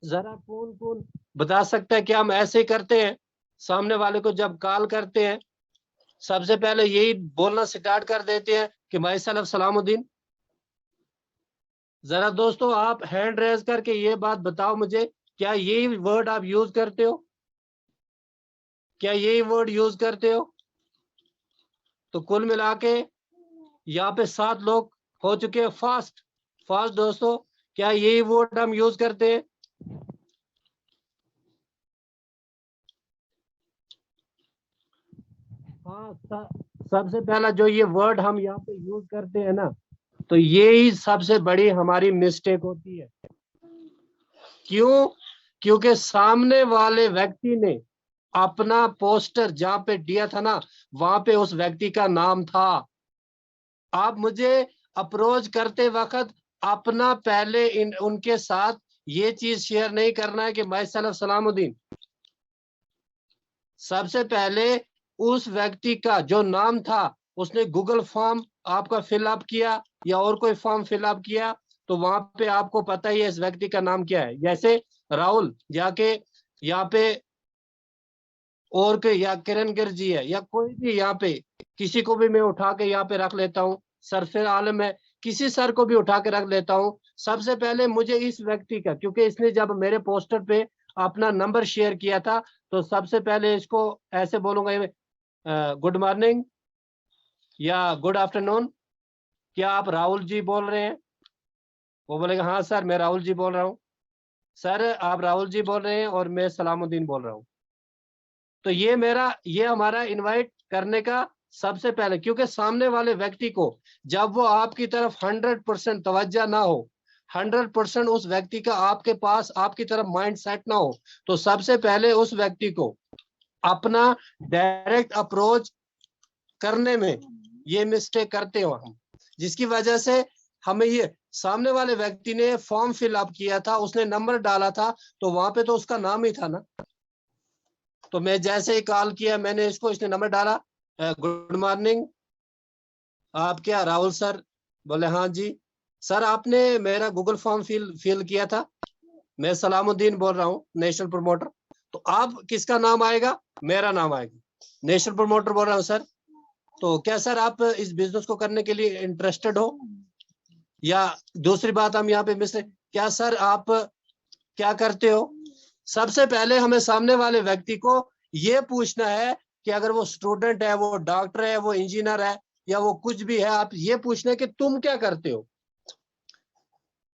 जरा कौन बता सकता है कि हम ऐसे ही करते हैं? सामने वाले को जब कॉल करते हैं सबसे पहले यही बोलना स्टार्ट कर देते हैं कि माई सेल्फ सलामुद्दीन। जरा दोस्तों आप हैंड रेज करके ये बात बताओ मुझे, क्या यही वर्ड आप यूज करते हो? क्या यही वर्ड यूज करते हो? तो कुल मिला के यहाँ पे 7 लोग हो चुके हैं फास्ट दोस्तों, क्या यही वर्ड हम यूज करते हैं? हाँ, सबसे पहला जो ये वर्ड हम यहाँ पे यूज करते हैं ना, तो ये ही सबसे बड़ी हमारी मिस्टेक होती है। क्यों? क्योंकि सामने वाले व्यक्ति ने अपना पोस्टर जहाँ पे दिया था ना, वहां पे उस व्यक्ति का नाम था। आप मुझे अप्रोच करते वक्त अपना पहले उनके साथ ये चीज शेयर नहीं करना है कि माई सेल्फ सलामुद्दीन। सबसे पहले उस व्यक्ति का जो नाम था, उसने गूगल फॉर्म आपका फिलअप किया या और कोई फॉर्म फिलअप किया, तो वहां पे आपको पता ही है इस व्यक्ति का नाम क्या है। जैसे राहुल जाके यहाँ पे और के, या किरण गिर जी है, या कोई भी यहाँ पे, किसी को भी मैं उठा के यहाँ पे रख लेता हूँ, सरफिर आलम है, किसी सर को भी उठा के रख लेता हूँ। सबसे पहले मुझे इस व्यक्ति का, क्योंकि इसने जब मेरे पोस्टर पे अपना नंबर शेयर किया था। तो सबसे पहले इसको ऐसे बोलूंगा, गुड मॉर्निंग या गुड आफ्टरनून, क्या आप राहुल जी बोल रहे हैं? वो बोलेगा हाँ सर मैं राहुल जी बोल रहा हूँ। सर आप राहुल जी बोल रहे हैं और मैं सलामुद्दीन बोल रहा हूँ। तो ये हमारा इनवाइट करने का सबसे पहले, क्योंकि सामने वाले व्यक्ति को जब वो आपकी तरफ 100% तवज्जो ना हो, 100% उस व्यक्ति का आपके पास आपकी तरफ माइंड सेट ना हो, तो सबसे पहले उस व्यक्ति को अपना डायरेक्ट अप्रोच करने में ये मिस्टेक करते हो हम, जिसकी वजह से हमें ये सामने वाले व्यक्ति ने फॉर्म फिल अप किया था, उसने नंबर डाला था, तो वहां पे तो उसका नाम ही था ना। तो मैं जैसे ही कॉल किया मैंने इसको, इसने नंबर डाला, गुड मॉर्निंग, आप क्या राहुल सर? बोले हाँ जी। सर आपने मेरा गूगल फॉर्म फिल किया था, मैं सलामुद्दीन बोल रहा हूँ, नेशनल प्रमोटर। तो आप किसका नाम आएगा? मेरा नाम आएगा, नेशनल प्रमोटर बोल रहा हूँ सर। तो क्या सर आप इस बिजनेस को करने के लिए इंटरेस्टेड हो? या दूसरी बात हम यहाँ पे मिस, क्या सर आप क्या करते हो? सबसे पहले हमें सामने वाले व्यक्ति को ये पूछना है कि अगर वो स्टूडेंट है, वो डॉक्टर है, वो इंजीनियर है, या वो कुछ भी है, आप ये पूछना है कि तुम क्या करते हो।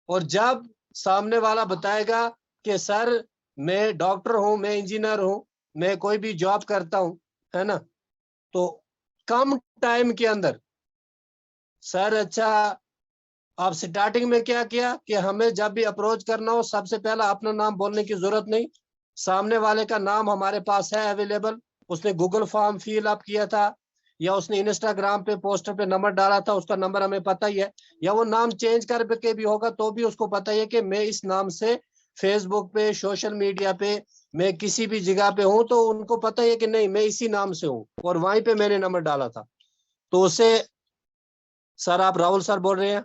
और जब सामने वाला बताएगा कि सर मैं डॉक्टर हूं, मैं इंजीनियर हूं, मैं कोई भी जॉब करता हूं, है ना, तो कम टाइम के अंदर सर अच्छा आप स्टार्टिंग में क्या किया कि हमें जब भी अप्रोच करना हो सबसे पहला अपना नाम बोलने की जरूरत नहीं, सामने वाले का नाम हमारे पास है अवेलेबल, उसने गूगल फॉर्म फिल अप किया था या उसने इंस्टाग्राम पे पोस्टर पे नंबर डाला था, उसका नंबर हमें पता ही है, या वो नाम चेंज करके भी होगा तो भी उसको पता ही है कि मैं इस नाम से फेसबुक पे, सोशल मीडिया पे, मैं किसी भी जगह पे हूं, तो उनको पता ही है कि नहीं मैं इसी नाम से हूं और वहीं पे मैंने नंबर डाला था। तो उसे सर आप राहुल सर बोल रहे हैं?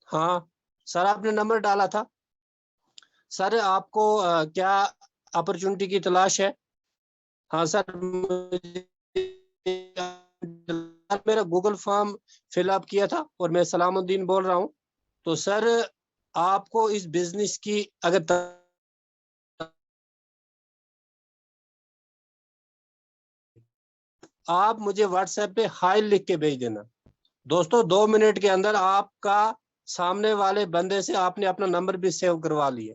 हाँ सर आपने नंबर डाला था, सर आपको क्या अपॉर्चुनिटी की तलाश है? हाँ सर मुझे मेरा गूगल फॉर्म फिल अप किया था और मैं सलामुद्दीन बोल रहा हूँ। तो सर आपको इस बिजनेस की अगर आप मुझे व्हाट्सएप पे हाई लिख के भेज देना। दोस्तों 2 मिनट के अंदर आपका सामने वाले बंदे से आपने अपना नंबर भी सेव करवा लिया।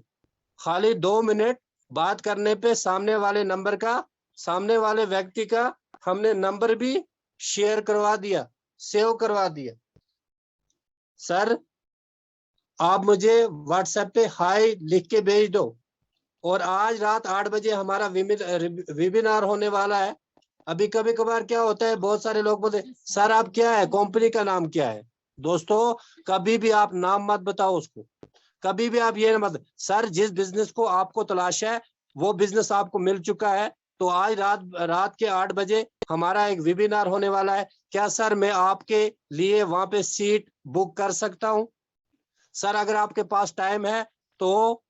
खाली 2 मिनट बात करने पे सामने वाले नंबर का, सामने वाले व्यक्ति का हमने नंबर भी शेयर करवा दिया, सेव करवा दिया। सर आप मुझे व्हाट्सएप पे हाई लिख के भेज दो, और आज रात 8 बजे हमारा वेबिनार होने वाला है। अभी कभी कभार क्या होता है, बहुत सारे लोग बोलते सर आप क्या है, कंपनी का नाम क्या है? दोस्तों कभी भी आप नाम मत बताओ उसको, कभी भी आप ये मत, सर जिस बिजनेस को आपको तलाश है वो बिजनेस आपको मिल चुका है, तो आज रात के 8 बजे हमारा एक वेबिनार होने वाला है, क्या सर मैं आपके लिए वहां पे सीट बुक कर सकता हूं? सर अगर आपके पास टाइम है तो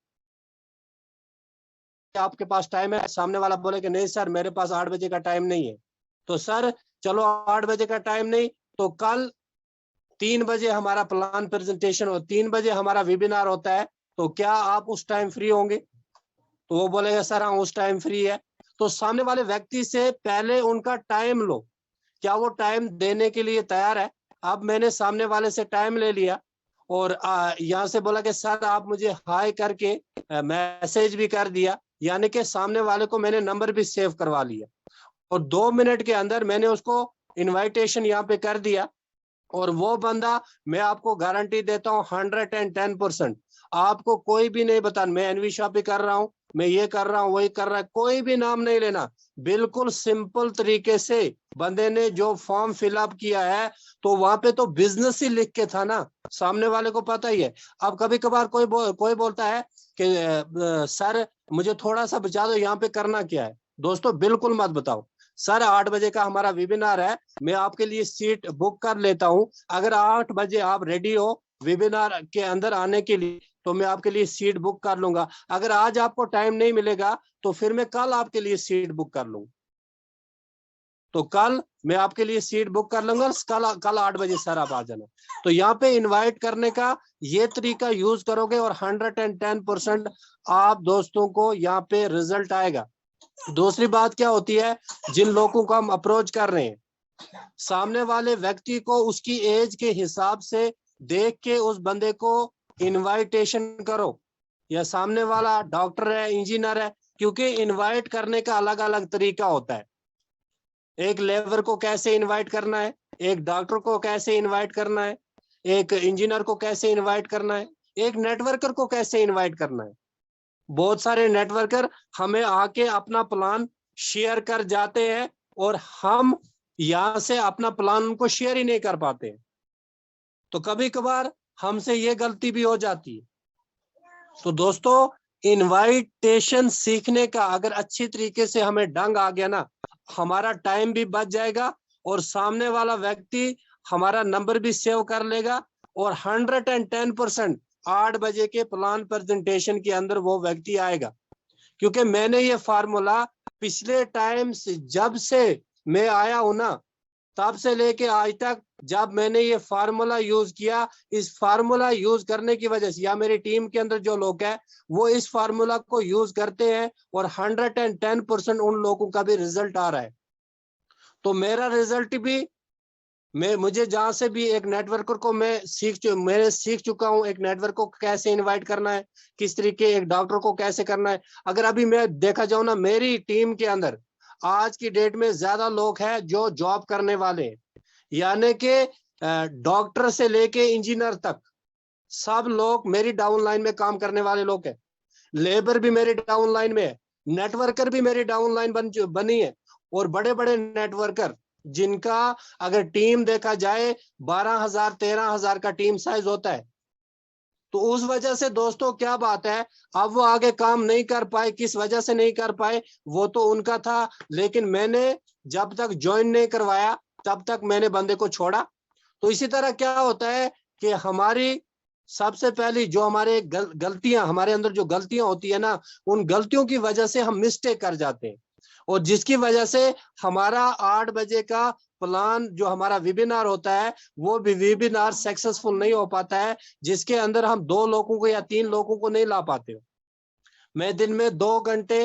आपके पास टाइम है, सामने वाला बोले कि नहीं सर मेरे पास 8 बजे का टाइम नहीं है, तो सर चलो 8 बजे का टाइम नहीं तो कल 3 बजे हमारा प्लान प्रेजेंटेशन हो, 3 बजे हमारा वेबिनार होता है, तो क्या आप उस टाइम फ्री होंगे? तो वो बोलेगा सर हाँ उस टाइम फ्री है। तो सामने वाले व्यक्ति से पहले उनका टाइम लो, क्या वो टाइम देने के लिए तैयार है? अब मैंने सामने वाले से टाइम ले लिया और यहाँ से बोला कि सर आप मुझे हाई करके मैसेज भी कर दिया, यानी कि सामने वाले को मैंने नंबर भी सेव करवा लिया, और 2 मिनट के अंदर मैंने उसको इनविटेशन यहाँ पे कर दिया। और वो बंदा, मैं आपको गारंटी देता हूँ 110% आपको कोई भी नहीं बता, मैं एनवी शॉप कर रहा हूँ, मैं ये कर रहा हूँ, वही कर रहा है, कोई भी नाम नहीं लेना, बिल्कुल सिंपल तरीके से बंदे ने जो फॉर्म फिलअप किया है, तो वहां पे तो बिजनेस ही लिख के था ना, सामने वाले को पता ही है। अब कभी कभार कोई बोलता है कि सर मुझे थोड़ा सा बचा दो, यहाँ पे करना क्या है? दोस्तों बिल्कुल मत बताओ, सर 8 बजे का हमारा वेबिनार है, मैं आपके लिए सीट बुक कर लेता हूं, अगर 8 बजे आप रेडी हो वेबिनार के अंदर आने के लिए तो मैं आपके लिए सीट बुक कर लूंगा, अगर आज आपको टाइम नहीं मिलेगा तो फिर मैं कल आपके लिए सीट बुक कर लूंगा। तो कल मैं आपके लिए सीट बुक कर लूंगा, कल 8 बजे सर आप आ जाना। तो यहाँ पे इनवाइट करने का ये तरीका यूज करोगे और 110% आप दोस्तों को यहाँ पे रिजल्ट आएगा। दूसरी बात क्या होती है, जिन लोगों को हम अप्रोच कर रहे हैं, सामने वाले व्यक्ति को उसकी एज के हिसाब से देख के उस बंदे को इनवाइटेशन करो, या सामने वाला डॉक्टर है, इंजीनियर है, क्योंकि इनवाइट करने का अलग अलग तरीका होता है। एक लेबर को कैसे इनवाइट करना है, एक डॉक्टर को कैसे इनवाइट करना है, एक इंजीनियर को कैसे इनवाइट करना है, एक नेटवर्कर को कैसे इनवाइट करना है। बहुत सारे नेटवर्कर हमें आके अपना प्लान शेयर कर जाते हैं और हम यहाँ से अपना प्लान उनको शेयर ही नहीं कर पाते। तो कभी कभार हमसे ये गलती भी हो जाती है। तो दोस्तों, इनवाइटेशन सीखने का अगर अच्छी तरीके से हमें ढंग आ गया ना, हमारा टाइम भी बच जाएगा और सामने वाला व्यक्ति हमारा नंबर भी सेव कर लेगा और 110% 8 बजे के प्लान प्रेजेंटेशन के अंदर वो व्यक्ति आएगा। क्योंकि मैंने ये फार्मूला पिछले टाइम से, जब से मैं आया हूं ना, तब से लेके आज तक जब मैंने ये फार्मूला यूज किया, इस फार्मूला यूज करने की वजह से, या मेरी टीम के अंदर जो लोग हैं वो इस फार्मूला को यूज करते हैं और 110% उन लोगों का भी रिजल्ट आ रहा है। तो मेरा रिजल्ट भी, मुझे जहां से भी एक नेटवर्कर को मैं सीख चुका हूं, एक नेटवर्क को कैसे इनवाइट करना है, किस तरीके एक डॉक्टर को कैसे करना है। अगर अभी मैं देखा जाऊं ना, मेरी टीम के अंदर आज की डेट में ज्यादा लोग हैं जो जॉब करने वाले हैं, यानी कि डॉक्टर से लेके इंजीनियर तक सब लोग मेरी डाउनलाइन में काम करने वाले लोग हैं। लेबर भी मेरी डाउनलाइन में है, नेटवर्कर भी मेरी डाउनलाइन बनी है, और बड़े बड़े नेटवर्कर जिनका अगर टीम देखा जाए 12,000 13,000 का टीम साइज होता है। तो उस वजह से दोस्तों क्या बात है, अब वो आगे काम नहीं कर पाए, किस वजह से नहीं कर पाए वो तो उनका था, लेकिन मैंने जब तक ज्वाइन नहीं करवाया तब तक मैंने बंदे को छोड़ा। तो इसी तरह क्या होता है कि हमारी सबसे पहली जो हमारे गलतियां, हमारे अंदर जो गलतियां होती है ना, उन गलतियों की वजह से हम मिस्टेक कर जाते हैं, और जिसकी वजह से हमारा 8 बजे का प्लान जो हमारा वेबिनार होता है वो भी वेबिनार सक्सेसफुल नहीं हो पाता है, जिसके अंदर हम 2 लोगों को या 3 लोगों को नहीं ला पाते हो। मैं दिन में 2 घंटे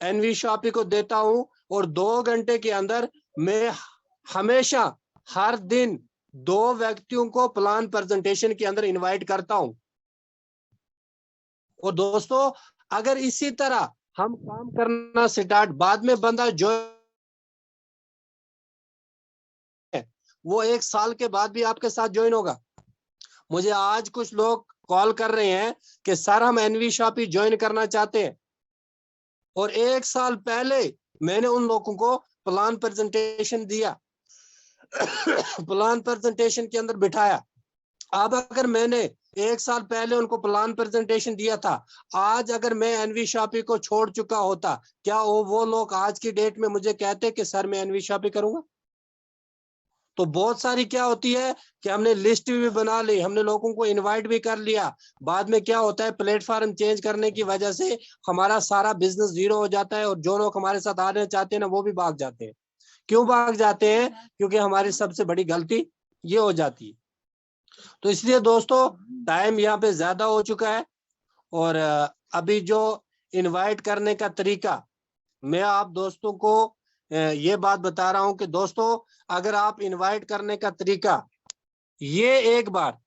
एनवी शॉपी को देता हूं और 2 घंटे के अंदर मैं हमेशा हर दिन 2 व्यक्तियों को प्लान प्रेजेंटेशन के अंदर इनवाइट करता हूं। और दोस्तों, अगर इसी तरह हम काम करना स्टार्ट, बाद में बंदा जो वो 1 साल के बाद भी आपके साथ ज्वाइन होगा। मुझे आज कुछ लोग कॉल कर रहे हैं कि सर हम एनवी शॉपी ज्वाइन करना चाहते हैं, और 1 साल पहले मैंने उन लोगों को प्लान प्रेजेंटेशन दिया, प्लान प्रेजेंटेशन के अंदर बिठाया। अब अगर मैंने 1 साल पहले उनको प्लान प्रेजेंटेशन दिया था, आज अगर मैं एनवी शॉपी को छोड़ चुका होता, क्या वो लोग आज की डेट में मुझे कहते कि सर मैं एनवी शॉपी करूंगा? तो बहुत सारी क्या होती है कि हमने लिस्ट भी बना ली, हमने लोगों को इनवाइट भी कर लिया, बाद में क्या होता है प्लेटफॉर्म चेंज करने की वजह से हमारा सारा बिजनेस जीरो हो जाता है, और जो लोग हमारे साथ आने चाहते हैं ना वो भी भाग जाते हैं। क्यों भाग जाते हैं? क्योंकि हमारी सबसे बड़ी गलती ये हो जाती है। तो इसलिए दोस्तों, टाइम यहाँ पे ज्यादा हो चुका है, और अभी जो इनवाइट करने का तरीका मैं आप दोस्तों को ये बात बता रहा हूं कि दोस्तों, अगर आप इनवाइट करने का तरीका ये एक बार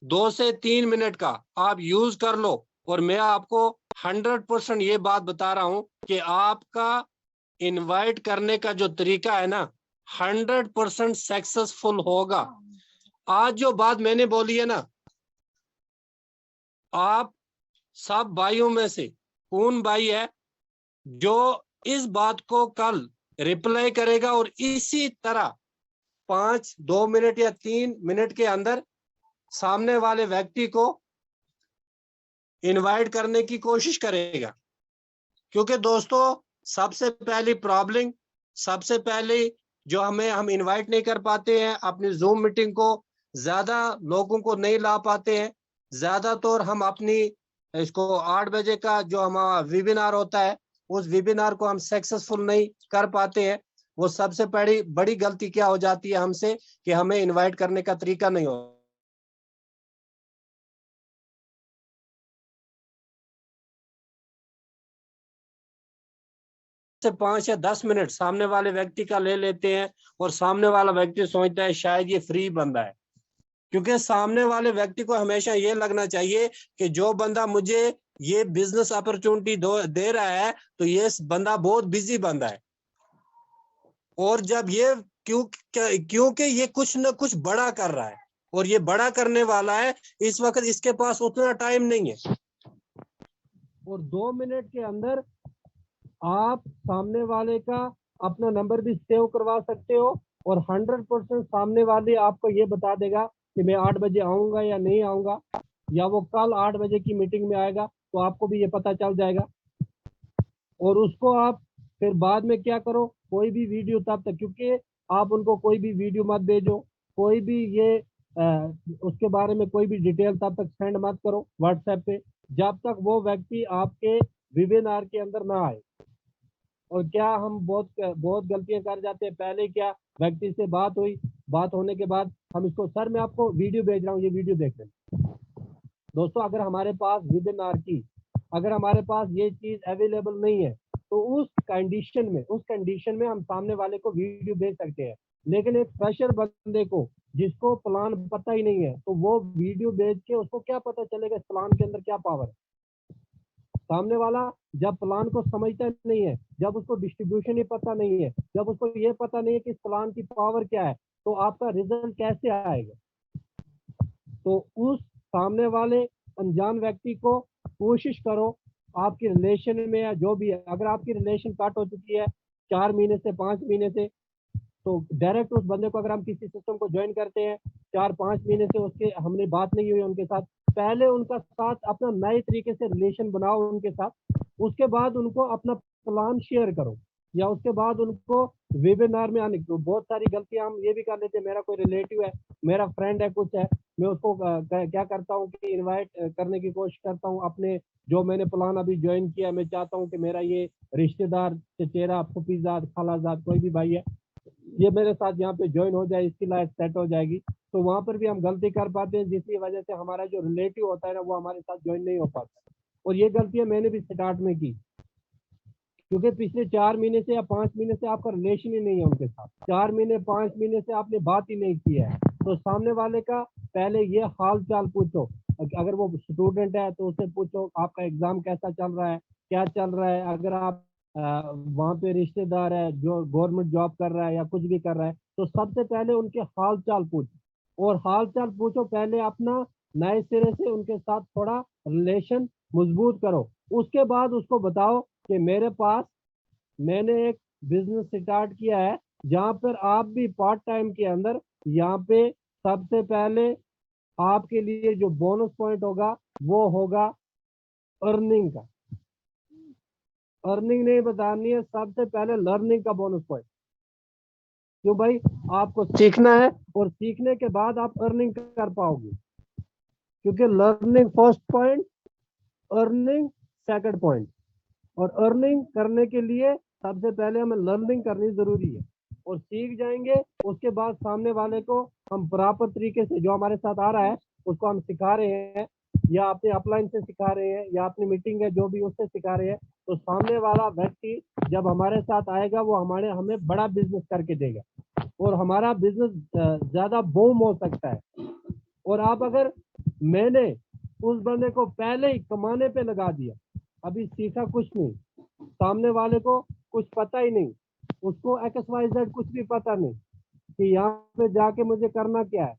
2 से 3 मिनट का आप यूज कर लो, और मैं आपको 100% ये बात बता रहा हूं कि आपका इनवाइट करने का जो तरीका है ना 100% सक्सेसफुल होगा। आज जो बात मैंने बोली है ना, आप सब भाइयों में से कौन भाई है जो इस बात को कल रिप्लाई करेगा और इसी तरह 2 मिनट या 3 मिनट के अंदर सामने वाले व्यक्ति को इनवाइट करने की कोशिश करेगा? क्योंकि दोस्तों, सबसे पहली प्रॉब्लम, सबसे पहले जो हम इनवाइट नहीं कर पाते हैं, अपनी जूम मीटिंग को ज्यादा लोगों को नहीं ला पाते हैं। ज्यादातर हम अपनी इसको 8 बजे का जो हमारा वेबिनार होता है उस वेबिनार को हम सक्सेसफुल नहीं कर पाते हैं। वो सबसे बड़ी गलती क्या हो जाती है हमसे कि हमें इनवाइट करने का तरीका नहीं हो। से 5 या 10 मिनट सामने वाले व्यक्ति का ले लेते हैं और सामने वाला व्यक्ति सोचता है शायद ये फ्री बंदा है, क्योंकि सामने वाले व्यक्ति को हमेशा ये लगना चाहिए कि जो बंदा मुझे ये बिजनेस अपॉर्चुनिटी दे रहा है तो ये बंदा बहुत बिजी बंदा है। और जब ये क्योंकि ये कुछ न कुछ बड़ा कर रहा है और ये बड़ा करने वाला है, इस वक्त इसके पास उतना टाइम नहीं है। और 2 मिनट के अंदर आप सामने वाले का अपना नंबर भी सेव करवा सकते हो और 100% सामने वाले आपको ये बता देगा कि मैं 8 बजे आऊंगा या नहीं आऊंगा, या वो कल 8 बजे की मीटिंग में आएगा, तो आपको भी ये पता चल जाएगा। और उसको आप फिर बाद में क्या करो, कोई भी वीडियो तब तक, क्योंकि आप उनको कोई भी वीडियो मत भेजो, कोई भी ये उसके बारे में कोई भी डिटेल तब तक सेंड मत करो व्हाट्सएप पे, जब तक वो व्यक्ति आपके वेबिनार के अंदर ना आए। और क्या हम बहुत गलतियां कर जाते हैं। पहले क्या, व्यक्ति से बात हुई, बात होने के बाद हम इसको, सर मैं आपको वीडियो भेज रहा हूँ, ये वीडियो देख लें। दोस्तों, अगर हमारे पास वेबिनार की, अगर हमारे पास ये चीज अवेलेबल नहीं है तो उस कंडीशन में हम सामने वाले को वीडियो भेज सकते हैं। लेकिन एक फ्रेशर बंदे को जिसको प्लान पता ही नहीं है, तो वो वीडियो भेज के उसको क्या पता चलेगा इस प्लान के अंदर क्या पावर है। सामने वाला जब प्लान को समझता नहीं है, जब उसको डिस्ट्रीब्यूशन ही पता नहीं है, जब उसको ये पता नहीं है कि इस प्लान की पावर क्या है, तो आपका रिजल्ट कैसे आएगा। तो उस सामने वाले अनजान व्यक्ति को कोशिश करो, आपकी रिलेशन में या जो भी है, अगर आपकी रिलेशन कट हो चुकी है 4 महीने से 5 महीने से, तो डायरेक्ट उस बंदे को, अगर हम किसी सिस्टम को ज्वाइन करते हैं 4-5 महीने से उसके हमने बात नहीं हुई उनके साथ, पहले उनका साथ अपना नए तरीके से रिलेशन बनाओ उनके साथ, उसके बाद उनको अपना प्लान शेयर करो, या उसके बाद उनको वेबिनार में आने को। बहुत सारी गलतियां हम ये भी कर लेते हैं, मेरा कोई रिलेटिव है, मेरा फ्रेंड है, कुछ है, मैं उसको क्या करता हूँ कि इनवाइट करने की कोशिश करता हूँ अपने, जो मैंने प्लान अभी ज्वाइन किया, मैं चाहता हूँ कि मेरा ये रिश्तेदार, चचेरा, फूफीजाद, खालाजाद, कोई भी भाई है, ये मेरे साथ यहाँ पे ज्वाइन हो जाए, इसकी लाइफ सेट हो जाएगी। तो वहां पर भी हम गलती कर पाते हैं, जिसकी वजह से हमारा जो रिलेटिव होता है ना, वो हमारे साथ ज्वाइन नहीं हो पाता। और ये गलतियां मैंने भी स्टार्ट में की, क्योंकि पिछले 4 महीने से या 5 महीने से आपका रिलेशन ही नहीं है उनके साथ, 4 महीने 5 महीने से आपने बात ही नहीं की है, तो सामने वाले का पहले ये हाल चाल पूछो। अगर वो स्टूडेंट है तो उससे पूछो आपका एग्जाम कैसा चल रहा है, क्या चल रहा है। अगर आप वहाँ पे रिश्तेदार है जो गवर्नमेंट जॉब कर रहा है या कुछ भी कर रहा है, तो सबसे पहले उनके हाल चाल पूछो, और हाल चाल पूछो पहले अपना, नए सिरे से उनके साथ थोड़ा रिलेशन मजबूत करो। उसके बाद उसको बताओ कि मेरे पास, मैंने एक बिजनेस स्टार्ट किया है जहाँ पर आप भी पार्ट टाइम के अंदर, यहाँ पे सबसे पहले आपके लिए जो बोनस पॉइंट होगा वो होगा अर्निंग का। अर्निंग नहीं बतानी है, सबसे पहले लर्निंग का बोनस पॉइंट। क्यों भाई, आपको सीखना है और सीखने के बाद आप अर्निंग कर पाओगे, क्योंकि learning first point, earning second point. और अर्निंग करने के लिए सबसे पहले हमें लर्निंग करनी जरूरी है, और सीख जाएंगे उसके बाद सामने वाले को हम प्रॉपर तरीके से, जो हमारे साथ आ रहा है उसको हम सिखा रहे हैं, या अपने अपलाइन से सिखा रहे हैं, या अपनी मीटिंग है जो भी उससे सिखा रहे हैं, तो सामने वाला व्यक्ति जब हमारे साथ आएगा वो हमें बड़ा बिजनेस करके देगा, और हमारा बिजनेस ज्यादा बूम हो सकता है। और आप अगर, मैंने उस बंदे को पहले ही कमाने पे लगा दिया, अभी सीखा कुछ नहीं, सामने वाले को कुछ पता ही नहीं, उसको XYZ कुछ भी पता नहीं कि यहाँ पे जाके मुझे करना क्या है,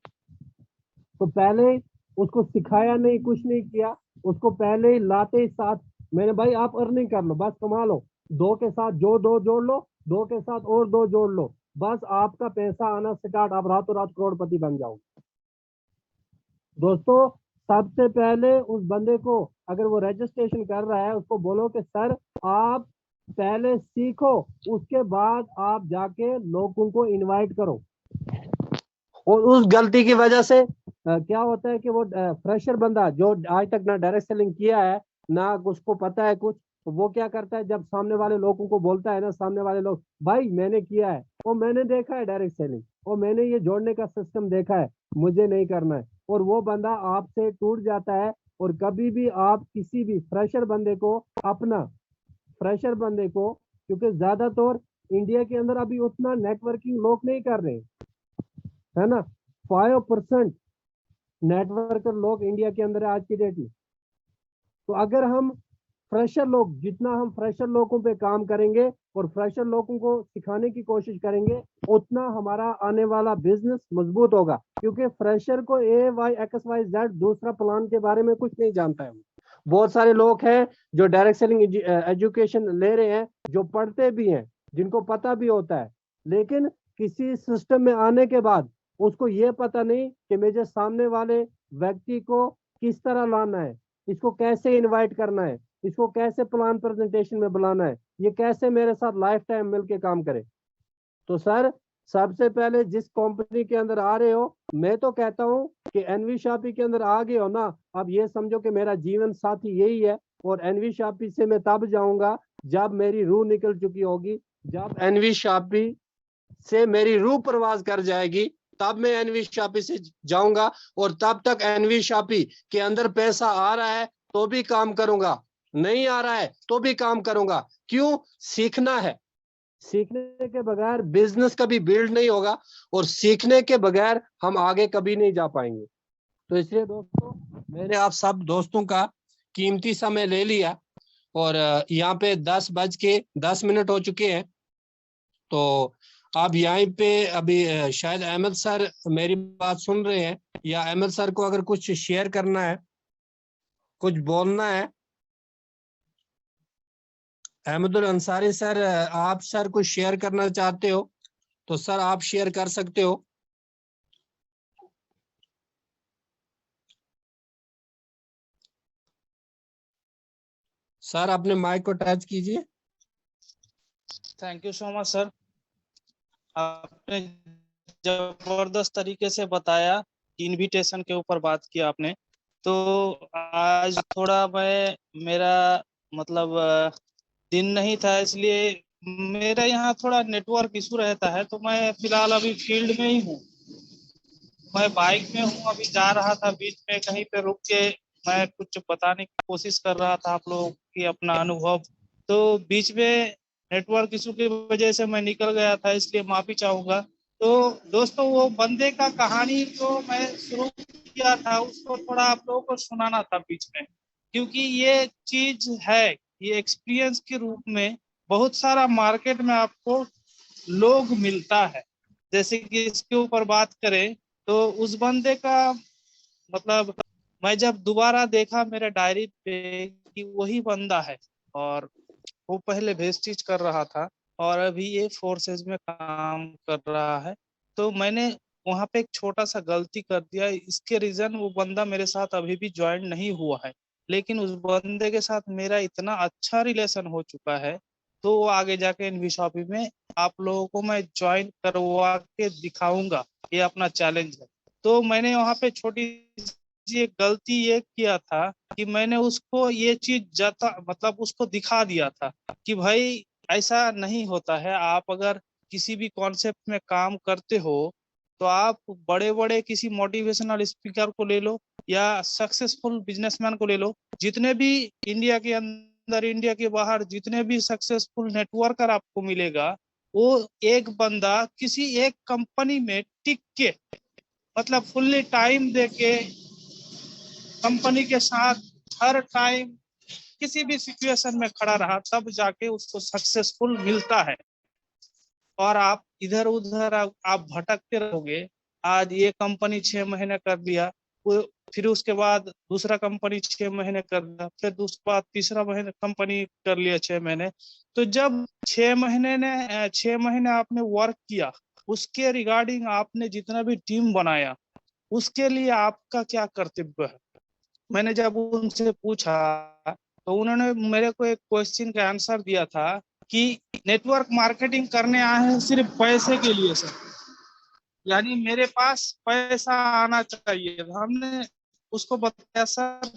तो पहले उसको सिखाया नहीं, कुछ नहीं किया, उसको पहले ही लाते ही साथ मैंने, भाई आप अर्निंग कर लो, बस कमा लो, 2 के साथ जो 2 जोड़ लो, 2 के साथ और 2 जोड़ लो, बस आपका पैसा आना स्टार्ट, आप रातों रात करोड़पति बन जाओगे। दोस्तों, सबसे पहले उस बंदे को, अगर वो रजिस्ट्रेशन कर रहा है, उसको बोलो कि सर आप पहले सीखो, उसके बाद आप जाके लोगों को इनवाइट करो। और उस गलती की वजह से क्या होता है कि वो फ्रेशर बंदा जो आज तक ना डायरेक्ट सेलिंग किया है, ना उसको पता है कुछ, तो वो क्या करता है, जब सामने वाले लोगों को बोलता है ना, सामने वाले लोग, भाई मैंने किया है, और मैंने देखा है डायरेक्ट सेलिंग, और मैंने ये जोड़ने का सिस्टम देखा है, मुझे नहीं करना है, और वो बंदा आपसे टूट जाता है। और कभी भी आप किसी भी फ्रेशर बंदे को क्योंकि ज्यादातर इंडिया के अंदर अभी उतना नेटवर्किंग लोग नहीं कर रहे, है ना, 5% नेटवर्कर लोग इंडिया के अंदर है आज की डेट में। तो अगर हम जितना हम फ्रेशर लोगों पे काम करेंगे और फ्रेशर लोगों को सिखाने की कोशिश करेंगे, उतना हमारा आने वाला बिजनेस मजबूत होगा। क्योंकि फ्रेशर को XYZ दूसरा प्लान के बारे में कुछ नहीं जानता है। बहुत सारे लोग हैं जो डायरेक्ट सेलिंग एजुकेशन ले रहे हैं, जो पढ़ते भी हैं, जिनको पता भी होता है, लेकिन किसी सिस्टम में आने के बाद उसको ये पता नहीं कि मुझे सामने वाले व्यक्ति को किस तरह लाना है, इसको कैसे इनवाइट करना है, इसको कैसे प्लान प्रेजेंटेशन में बुलाना है, ये कैसे मेरे साथ लाइफ टाइम मिलके काम करे। तो सर, सबसे पहले जिस कंपनी के अंदर आ रहे हो, मैं तो कहता हूं कि एनवी शॉपी के अंदर आ गए हो ना, अब ये समझो कि मेरा जीवन साथी यही है, और एनवी शॉपी से मैं तब जाऊंगा जब मेरी रूह निकल चुकी होगी, जब एनवी शॉपी से मेरी रूह प्रवास कर जाएगी, तब मैं एनवी शॉपी से जाऊंगा। और तब तक एनवी शॉपी के अंदर पैसा आ रहा है तो भी काम करूंगा, नहीं आ रहा है तो भी काम करूंगा। क्यों? सीखना है। सीखने के बगैर बिजनेस कभी बिल्ड नहीं होगा, और सीखने के बगैर हम आगे कभी नहीं जा पाएंगे। तो इसलिए दोस्तों, मैंने आप सब दोस्तों का कीमती समय ले लिया, और यहाँ पे 10:10 हो चुके हैं। तो आप यहाँ पे अभी शायद अहमद सर मेरी बात सुन रहे हैं, या अहमद सर को अगर कुछ शेयर करना है, कुछ बोलना है। अहमदुल अंसारी सर, आप सर कुछ शेयर करना चाहते हो तो सर आप शेयर कर सकते हो। सर अपने माइक को टच कीजिए। Thank you so much sir, आपने जबरदस्त तरीके से बताया, इनविटेशन के ऊपर बात किया आपने। तो आज थोड़ा मेरा मतलब दिन नहीं था, इसलिए मेरा यहाँ थोड़ा नेटवर्क इशू रहता है। तो मैं फिलहाल अभी फील्ड में ही हूँ, मैं बाइक में हूँ, अभी जा रहा था, बीच में कहीं पे रुक के मैं कुछ बताने की कोशिश कर रहा था आप लोगों की अपना अनुभव। तो बीच में नेटवर्क इशू की वजह से मैं निकल गया था, इसलिए माफी चाहूंगा। तो दोस्तों, वो बंदे का कहानी जो मैं शुरू किया था, उसको थोड़ा आप लोगों को सुनाना था बीच में, क्योंकि ये चीज है, ये एक्सपीरियंस के रूप में बहुत सारा मार्केट में आपको लोग मिलता है। जैसे कि इसके ऊपर बात करें तो उस बंदे का मतलब मैं जब दोबारा देखा मेरे डायरी पे कि वही बंदा है, और वो पहले वेस्टिज कर रहा था और अभी ये फोर्सेज में काम कर रहा है। तो मैंने वहां पे एक छोटा सा गलती कर दिया, इसके रीजन वो बंदा मेरे साथ अभी भी ज्वाइन नहीं हुआ है, लेकिन उस बंदे के साथ मेरा इतना अच्छा रिलेशन हो चुका है। तो वो आगे जाके एनवी शॉपी में आप लोगों को मैं ज्वाइन करवा के दिखाऊंगा, ये अपना चैलेंज है। तो मैंने वहां पे छोटी सी एक गलती ये किया था कि मैंने उसको ये चीज मतलब उसको दिखा दिया था कि भाई ऐसा नहीं होता है। आप अगर किसी भी कॉन्सेप्ट में काम करते हो तो आप बड़े बड़े किसी मोटिवेशनल स्पीकर को ले लो या सक्सेसफुल बिजनेसमैन को ले लो, जितने भी इंडिया के अंदर, इंडिया के बाहर जितने भी सक्सेसफुल नेटवर्कर आपको मिलेगा, वो एक बंदा किसी एक कंपनी में टिक के मतलब फुल्ली टाइम दे के कंपनी के साथ हर टाइम किसी भी सिचुएशन में खड़ा रहा, तब जाके उसको सक्सेसफुल मिलता है। और आप इधर उधर आप भटकते रहोगे। आज ये कंपनी 6 महीने कर लिया, फिर उसके बाद दूसरा कंपनी 6 महीने कर लिया, फिर दूसरा बाद तीसरा महीने कंपनी कर लिया 6 महीने। तो जब 6 महीने आपने वर्क किया, उसके रिगार्डिंग आपने जितना भी टीम बनाया, उसके लिए आपका क्या कर्तव्य है। मैंने जब उनसे पूछा तो उन्होंने मेरे को एक क्वेश्चन का आंसर दिया था कि नेटवर्क मार्केटिंग करने आए हैं सिर्फ पैसे के लिए सर, यानी मेरे पास पैसा आना चाहिए। हमने उसको बताया सर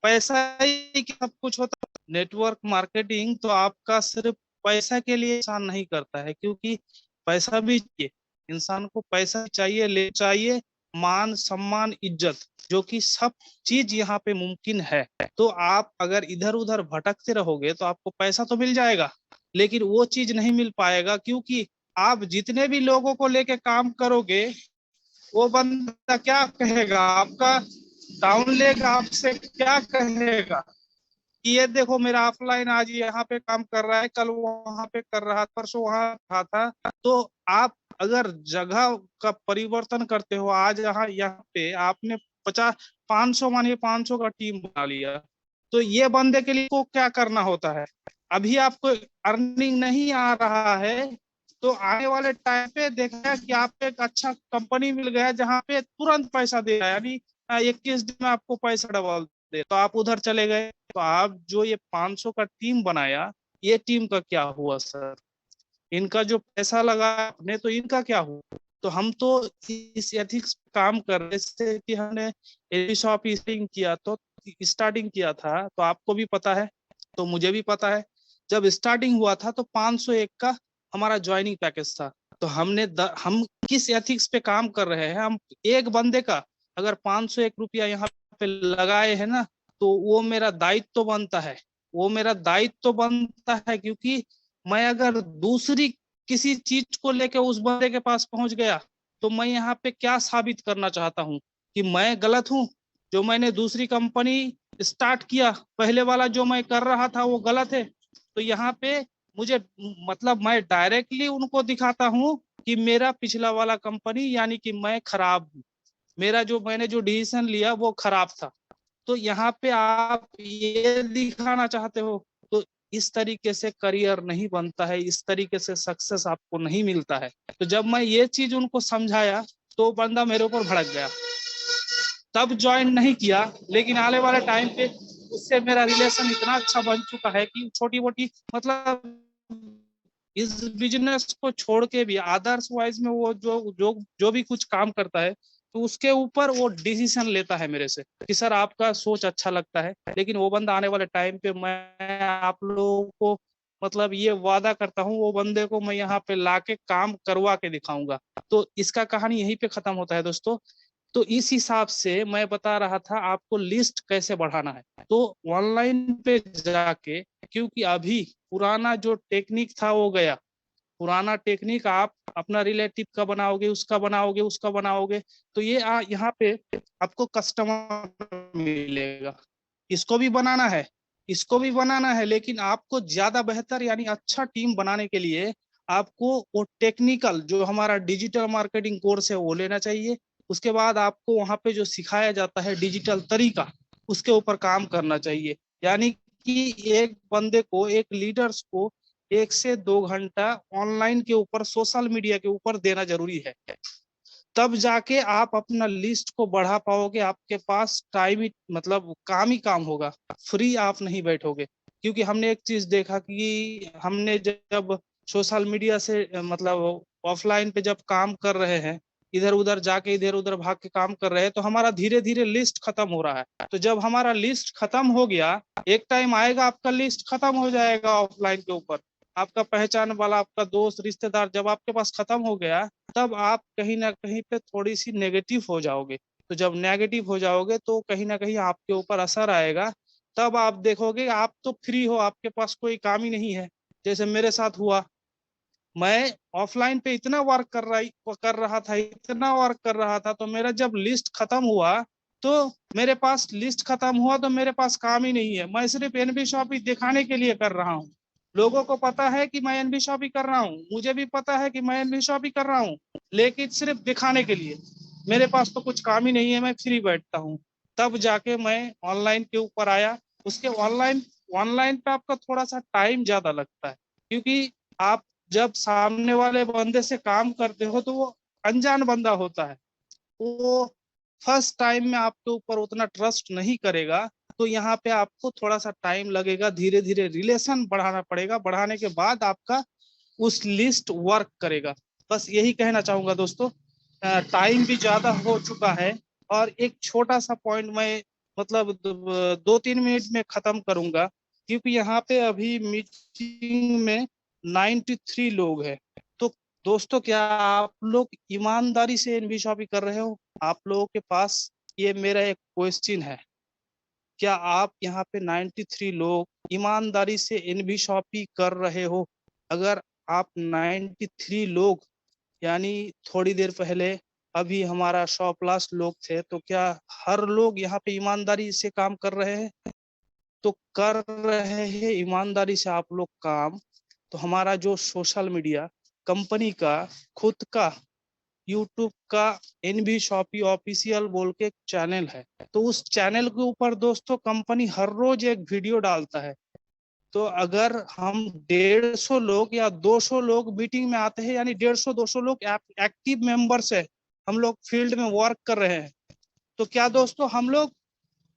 पैसा ही सब कुछ होता नेटवर्क मार्केटिंग तो आपका सिर्फ पैसा के लिए इंसान नहीं करता है, क्योंकि पैसा भी चाहिए, इंसान को पैसा चाहिए, ले चाहिए, मान सम्मान इज्जत, जो कि सब चीज यहाँ पे मुमकिन है। तो आप अगर इधर उधर भटकते रहोगे तो आपको पैसा तो मिल जाएगा, लेकिन वो चीज नहीं मिल पाएगा, क्योंकि आप जितने भी लोगों को लेके काम करोगे, वो बंदा क्या कहेगा, आपका डाउन लेगा, आपसे क्या कहेगा कि ये देखो मेरा ऑफलाइन आज यहाँ पे काम कर रहा है, कल वहां पे कर रहा, परसों वहां था। तो आप अगर जगह का परिवर्तन करते हो, आज यहाँ पे आपने 500 मानिए 500 का टीम बना लिया, तो ये बंदे के लिए को क्या करना होता है, अभी आपको अर्निंग नहीं आ रहा है, तो आने वाले टाइम पे देखा कि आपको एक अच्छा कंपनी मिल गया जहाँ पे तुरंत पैसा दे रहा है, यानी 21 दिन में आपको पैसा डबल दे, तो आप उधर चले गए। तो आप जो ये 500 का टीम बनाया, ये टीम का क्या हुआ सर, इनका जो पैसा लगा आपने, तो इनका क्या हुआ। तो हम तो इस एथिक्स काम कर रहे थे कि हमने शॉप स्टार्टिंग किया था, तो आपको भी पता है, तो मुझे भी पता है, जब स्टार्टिंग हुआ था तो 501 का हमारा ज्वाइनिंग पैकेज था। तो हम किस एथिक्स पे काम कर रहे हैं, हम एक बंदे का अगर 501 रुपया यहाँ पे लगाए है ना, तो वो मेरा दायित्व तो बनता है, वो मेरा दायित्व तो बनता है, क्योंकि मैं अगर दूसरी किसी चीज को लेके उस बंदे के पास पहुंच गया, तो मैं यहाँ पे क्या साबित करना चाहता हूँ कि मैं गलत हूँ, जो मैंने दूसरी कंपनी स्टार्ट किया, पहले वाला जो मैं कर रहा था वो गलत है। तो यहाँ पे मुझे मतलब मैं डायरेक्टली उनको दिखाता हूँ कि मेरा पिछला वाला कंपनी यानी कि मैं खराब हूँ, मेरा जो मैंने जो डिसीजन लिया वो खराब था। तो यहाँ पे आप ये दिखाना चाहते हो, तो इस तरीके से करियर नहीं बनता है, इस तरीके से सक्सेस आपको नहीं मिलता है। तो जब मैं ये चीज उनको समझाया, तो बंदा मेरे ऊपर भड़क गया, तब ज्वाइन नहीं किया, लेकिन आने वाले टाइम पे उससे मेरा रिलेशन इतना अच्छा बन चुका है कि छोटी मोटी मतलब इस बिजनेस को छोड़ के भी अदर्स वाइज में वो जो भी कुछ काम करता है, तो उसके ऊपर वो डिसीजन लेता है मेरे से कि सर आपका सोच अच्छा लगता है। लेकिन वो बंदा आने वाले टाइम पे मैं आप लोगों को मतलब ये वादा करता हूँ, वो बंदे को मैं यहाँ पे लाके काम करवा के दिखाऊंगा। तो इसका कहानी यहीं पे खत्म होता है दोस्तों। तो इस हिसाब से मैं बता रहा था आपको लिस्ट कैसे बढ़ाना है। तो ऑनलाइन पे जाके, क्योंकि अभी पुराना जो टेक्निक था वो गया, पुराना टेक्निक आप अपना रिलेटिव का बनाओगे, उसका बनाओगे, उसका बनाओगे, तो ये यहाँ पे आपको कस्टमर मिलेगा, इसको भी बनाना है, इसको भी बनाना है, लेकिन आपको ज्यादा बेहतर यानी अच्छा टीम बनाने के लिए आपको वो टेक्निकल जो हमारा डिजिटल मार्केटिंग कोर्स है वो लेना चाहिए। उसके बाद आपको वहां पे जो सिखाया जाता है डिजिटल तरीका, उसके ऊपर काम करना चाहिए। यानी कि एक बंदे को, एक लीडर्स को 1 से 2 घंटा ऑनलाइन के ऊपर, सोशल मीडिया के ऊपर देना जरूरी है, तब जाके आप अपना लिस्ट को बढ़ा पाओगे। आपके पास टाइम ही मतलब काम ही काम होगा, फ्री आप नहीं बैठोगे। क्योंकि हमने एक चीज देखा कि हमने जब सोशल मीडिया से मतलब ऑफलाइन पे जब काम कर रहे हैं, इधर उधर जाके इधर उधर भाग के काम कर रहे हैं, तो हमारा धीरे धीरे लिस्ट खत्म हो रहा है। तो जब हमारा लिस्ट खत्म हो गया, एक टाइम आएगा आपका लिस्ट खत्म हो जाएगा ऑफलाइन के ऊपर, आपका पहचान वाला, आपका दोस्त रिश्तेदार जब आपके पास खत्म हो गया, तब आप कहीं ना कहीं पे थोड़ी सी नेगेटिव हो जाओगे। तो जब नेगेटिव हो जाओगे तो कहीं ना कहीं आपके ऊपर असर आएगा। तब आप देखोगे आप तो फ्री हो, आपके पास कोई काम ही नहीं है। जैसे मेरे साथ हुआ, मैं ऑफलाइन पे इतना वर्क कर रहा था, इतना वर्क कर रहा था, तो मेरा जब लिस्ट खत्म हुआ, तो मेरे पास लिस्ट खत्म हुआ तो मेरे पास काम ही नहीं है। मैं सिर्फ एनबी शॉप ही दिखाने के लिए कर रहा हूँ। लोगों को पता है कि मैं एनबी शॉप ही कर रहा हूँ, मुझे भी पता है कि मैं एनबी शॉप ही कर रहा हूँ, लेकिन सिर्फ दिखाने के लिए। मेरे पास तो कुछ काम ही नहीं है, मैं फ्री बैठता हूँ। तब जाके मैं ऑनलाइन के ऊपर आया। उसके ऑनलाइन पे आपका थोड़ा सा टाइम ज्यादा लगता है, क्योंकि आप जब सामने वाले बंदे से काम करते हो तो वो अनजान बंदा होता है, वो फर्स्ट टाइम में आपके ऊपर उतना ट्रस्ट नहीं करेगा। तो यहाँ पे आपको थोड़ा सा टाइम लगेगा, धीरे धीरे रिलेशन बढ़ाना पड़ेगा, बढ़ाने के बाद आपका उस लिस्ट वर्क करेगा। बस यही कहना चाहूंगा दोस्तों। टाइम भी ज्यादा हो चुका है, और एक छोटा सा पॉइंट मैं मतलब 2-3 मिनट में खत्म करूंगा क्योंकि यहाँ पे अभी मीटिंग में 93 लोग हैं। तो दोस्तों, क्या आप लोग ईमानदारी से एनवी शॉपिंग कर रहे हो? आप लोगों के पास ये मेरा एक क्वेश्चन है, क्या आप यहाँ पे 93 लोग ईमानदारी से एनवी शॉपिंग कर रहे हो? अगर आप 93 लोग, यानी थोड़ी देर पहले अभी हमारा 100+ लोग थे, तो क्या हर लोग यहाँ पे ईमानदारी से काम कर रहे हैं? तो कर रहे हैं ईमानदारी से आप लोग काम, तो हमारा जो सोशल मीडिया कंपनी का खुद का यूट्यूब का एनवी शॉपी ऑफिशियल बोल के एक चैनल है, तो उस चैनल के ऊपर दोस्तों कंपनी हर रोज एक वीडियो डालता है। तो अगर हम 150 लोग या 200 लोग मीटिंग में आते हैं, यानी 150-200 लोग एक्टिव मेंबर्स है, हम लोग फील्ड में वर्क कर रहे हैं, तो क्या दोस्तों हम लोग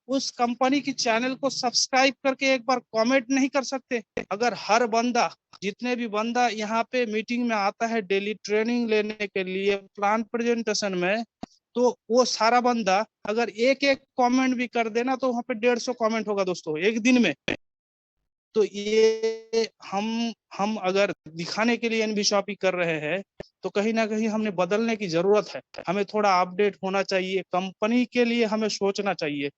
उस कंपनी की चैनल को सब्सक्राइब करके एक बार कमेंट नहीं कर सकते? अगर हर बंदा, जितने भी बंदा यहाँ पे मीटिंग में आता है डेली ट्रेनिंग लेने के लिए प्लान प्रेजेंटेशन में, तो वो सारा बंदा अगर एक एक कमेंट भी कर देना, तो वहाँ पे 150 कमेंट होगा दोस्तों एक दिन में। तो ये हम अगर दिखाने के लिए एनवी शॉपिंग कर रहे हैं, तो कहीं ना कहीं हमने बदलने की जरूरत है। हमें थोड़ा अपडेट होना चाहिए, कंपनी के लिए हमें सोचना चाहिए।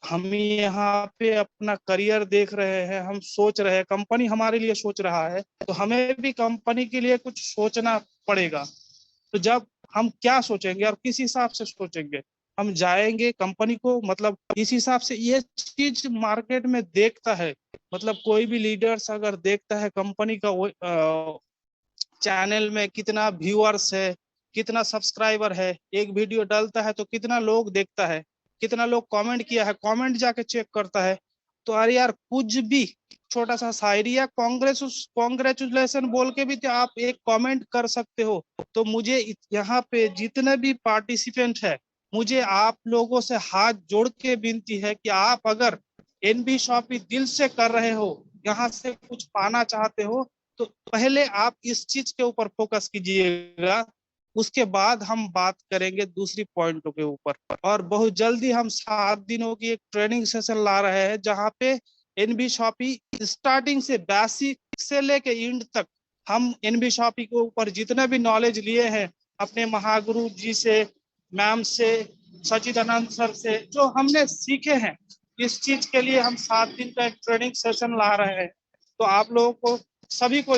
हम यहाँ पे अपना करियर देख रहे हैं, हम सोच रहे हैं, कंपनी हमारे लिए सोच रहा है, तो हमें भी कंपनी के लिए कुछ सोचना पड़ेगा। तो जब हम क्या सोचेंगे और किस हिसाब से सोचेंगे, हम जाएंगे कंपनी को, मतलब इस हिसाब से ये चीज मार्केट में देखता है, मतलब कोई भी लीडर्स अगर देखता है कंपनी का चैनल में कितना व्यूअर्स है, कितना सब्सक्राइबर है, एक वीडियो डालता है तो कितना लोग देखता है, कितना लोग कमेंट किया है, कमेंट जाके चेक करता है, तो अरे यार कुछ भी छोटा सा शायरी या कॉन्ग्रेचुलेशन बोल के भी तो आप एक कमेंट कर सकते हो। तो मुझे यहाँ पे जितने भी पार्टिसिपेंट है, मुझे आप लोगों से हाथ जोड़ के विनती है कि आप अगर एनवी शॉपिंग दिल से कर रहे हो, यहाँ से कुछ पाना चाहते हो, तो पहले आप इस चीज के ऊपर फोकस कीजिएगा, उसके बाद हम बात करेंगे दूसरी पॉइंटों के ऊपर। और बहुत जल्दी हम 7 दिनों की एक ट्रेनिंग सेशन ला रहे हैं, जहाँ पे एनवी शॉपिंग स्टार्टिंग से बेसिक से लेके एंड तक हम एनवी शॉपिंग के ऊपर जितना भी नॉलेज लिए हैं अपने महागुरु जी से, मैम से, सचिदानंद सर से, जो हमने सीखे हैं, इस चीज के लिए हम 7 दिन का एक ट्रेनिंग सेशन ला रहे हैं। तो आप लोगों को सभी को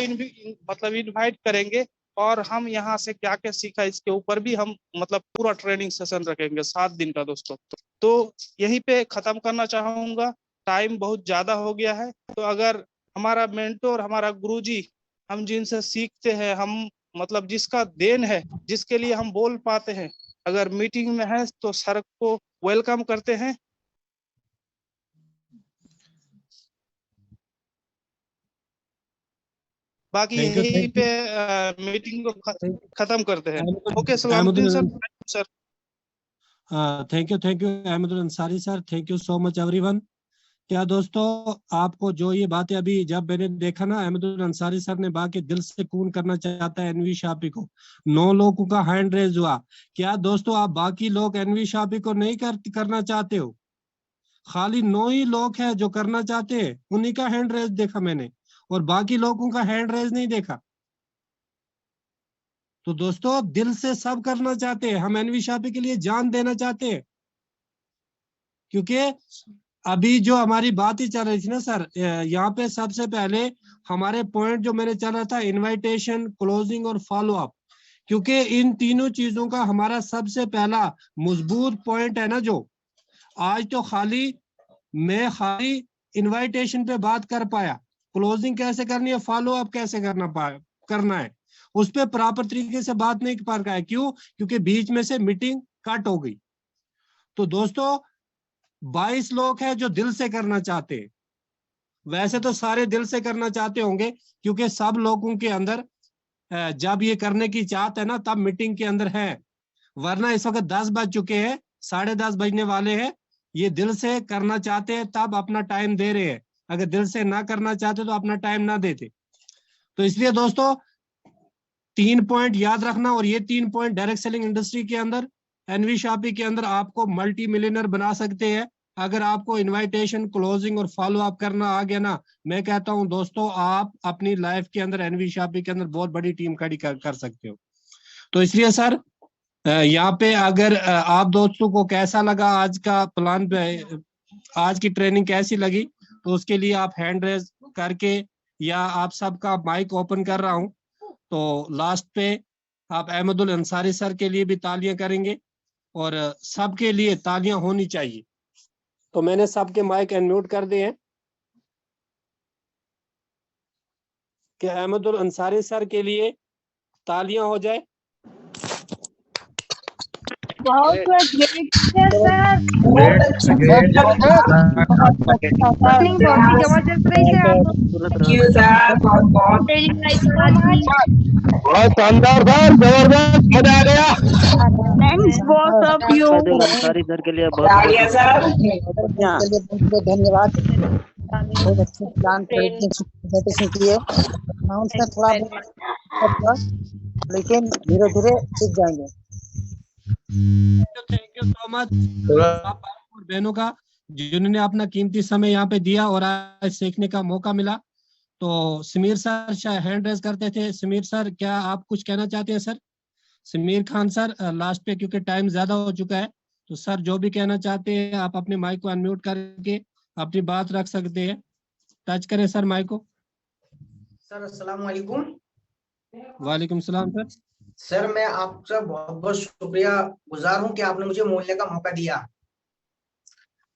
मतलब इनवाइट करेंगे, और हम यहाँ से क्या क्या सीखा इसके ऊपर भी हम मतलब पूरा ट्रेनिंग सेशन रखेंगे 7 दिन का दोस्तों। तो यहीं पे खत्म करना चाहूंगा, टाइम बहुत ज्यादा हो गया है। तो अगर हमारा मेंटोर, हमारा गुरुजी, हम जिनसे सीखते हैं, हम मतलब जिसका देन है, जिसके लिए हम बोल पाते हैं, अगर मीटिंग में है तो सर को वेलकम करते हैं। बाकी यहीं पे मीटिंग को खत्म करते हैं। Okay, Salamuddin sir. Thank you Ahmadul Ansari sir, thank you so much everyone. क्या दोस्तों, आपको जो ये बातें अभी जब मैंने देखा ना, अहमदुल अंसारी सर ने बाकी दिल से कून करना चाहता है एनवी शॉपिंग को, 9 लोगों का हैंड रेज हुआ। क्या दोस्तों आप बाकी लोग एनवी शॉपिंग को नहीं करना चाहते हो? खाली 9 ही लोग हैं जो करना चाहते हैं, उन्हीं का हैंड रेज देखा मैंने, और बाकी लोगों का हैंड रेज नहीं देखा। तो दोस्तों दिल से सब करना चाहते हैं, हम एनवी शॉपिंग के लिए जान देना चाहते हैं। क्योंकि अभी जो हमारी बात ही चल रही थी ना सर, यहाँ पे सबसे पहले हमारे पॉइंट जो मैंने चला था, इनविटेशन, क्लोजिंग और फॉलो अप, क्योंकि इन तीनों चीजों का हमारा सबसे पहला मजबूत पॉइंट है ना। जो आज तो मैं खाली इनविटेशन पे बात कर पाया, क्लोजिंग कैसे करनी है, फॉलो अप कैसे करना है, उस पर प्रॉपर तरीके से बात नहीं कर पाया। क्यों? क्योंकि बीच में से मीटिंग कट हो गई। तो दोस्तों 22 लोग हैं जो दिल से करना चाहते हैं। वैसे तो सारे दिल से करना चाहते होंगे, क्योंकि सब लोगों के अंदर जब ये करने की चाहत है ना, तब मीटिंग के अंदर है। वरना इस वक्त 10 बज चुके हैं, 10:30 बजने वाले हैं। ये दिल से करना चाहते हैं तब अपना टाइम दे रहे हैं, अगर दिल से ना करना चाहते तो अपना टाइम ना देते। तो इसलिए दोस्तों 3 पॉइंट याद रखना, और ये 3 पॉइंट डायरेक्ट सेलिंग इंडस्ट्री के अंदर, एनवी शॉपिंग के अंदर आपको मल्टी मिलियनर बना सकते हैं। अगर आपको इनविटेशन, क्लोजिंग और फॉलो अप करना आ गया ना, मैं कहता हूं दोस्तों आप अपनी लाइफ के अंदर एनवी शॉपी के अंदर बहुत बड़ी टीम खड़ी कर सकते हो। तो इसलिए सर यहाँ पे अगर आप दोस्तों को कैसा लगा आज का प्लान, आज की ट्रेनिंग कैसी लगी, तो उसके लिए आप हैंड रेज करके या आप सबका माइक ओपन कर रहा हूं, तो लास्ट पे आप अहमदुल अंसारी सर के लिए भी तालियां करेंगे और सबके लिए तालियां होनी चाहिए। तो मैंने सबके माइक अनम्यूट कर दिए हैं कि अहमदुल अंसारी सर के लिए तालियां हो जाए। बहुत ग्रेट है सर, जबरदस्त रही है आप। बहुत शानदार सर, जबरदस्त, मजा आ गया। Thanks both of you. Ansari sir के लिए बहुत धन्यवाद। बहुत अच्छे प्लान किए, थोड़ा लेकिन धीरे धीरे सीख जाएंगे। थैंक यू सो मच आप और बहनों का, जिन्होंने अपना कीमती समय यहाँ पे दिया और आज सीखने का मौका मिला। तो समीर सर शायद हैंड रेज करते थे। समीर सर, क्या आप कुछ कहना चाहते हैं sir? Sameer Khan sir last पे, क्योंकि टाइम ज्यादा हो चुका है, तो सर जो भी कहना चाहते हैं आप अपने माइक को अनम्यूट करके अपनी बात रख सकते हैं। टच करें सर माइक को। सर अस्सलाम वालेकुम। वालेकुम सलाम सर। सर मैं आपका बहुत बहुत शुक्रिया गुजार हूं कि आपने मुझे बोलने का मौका दिया।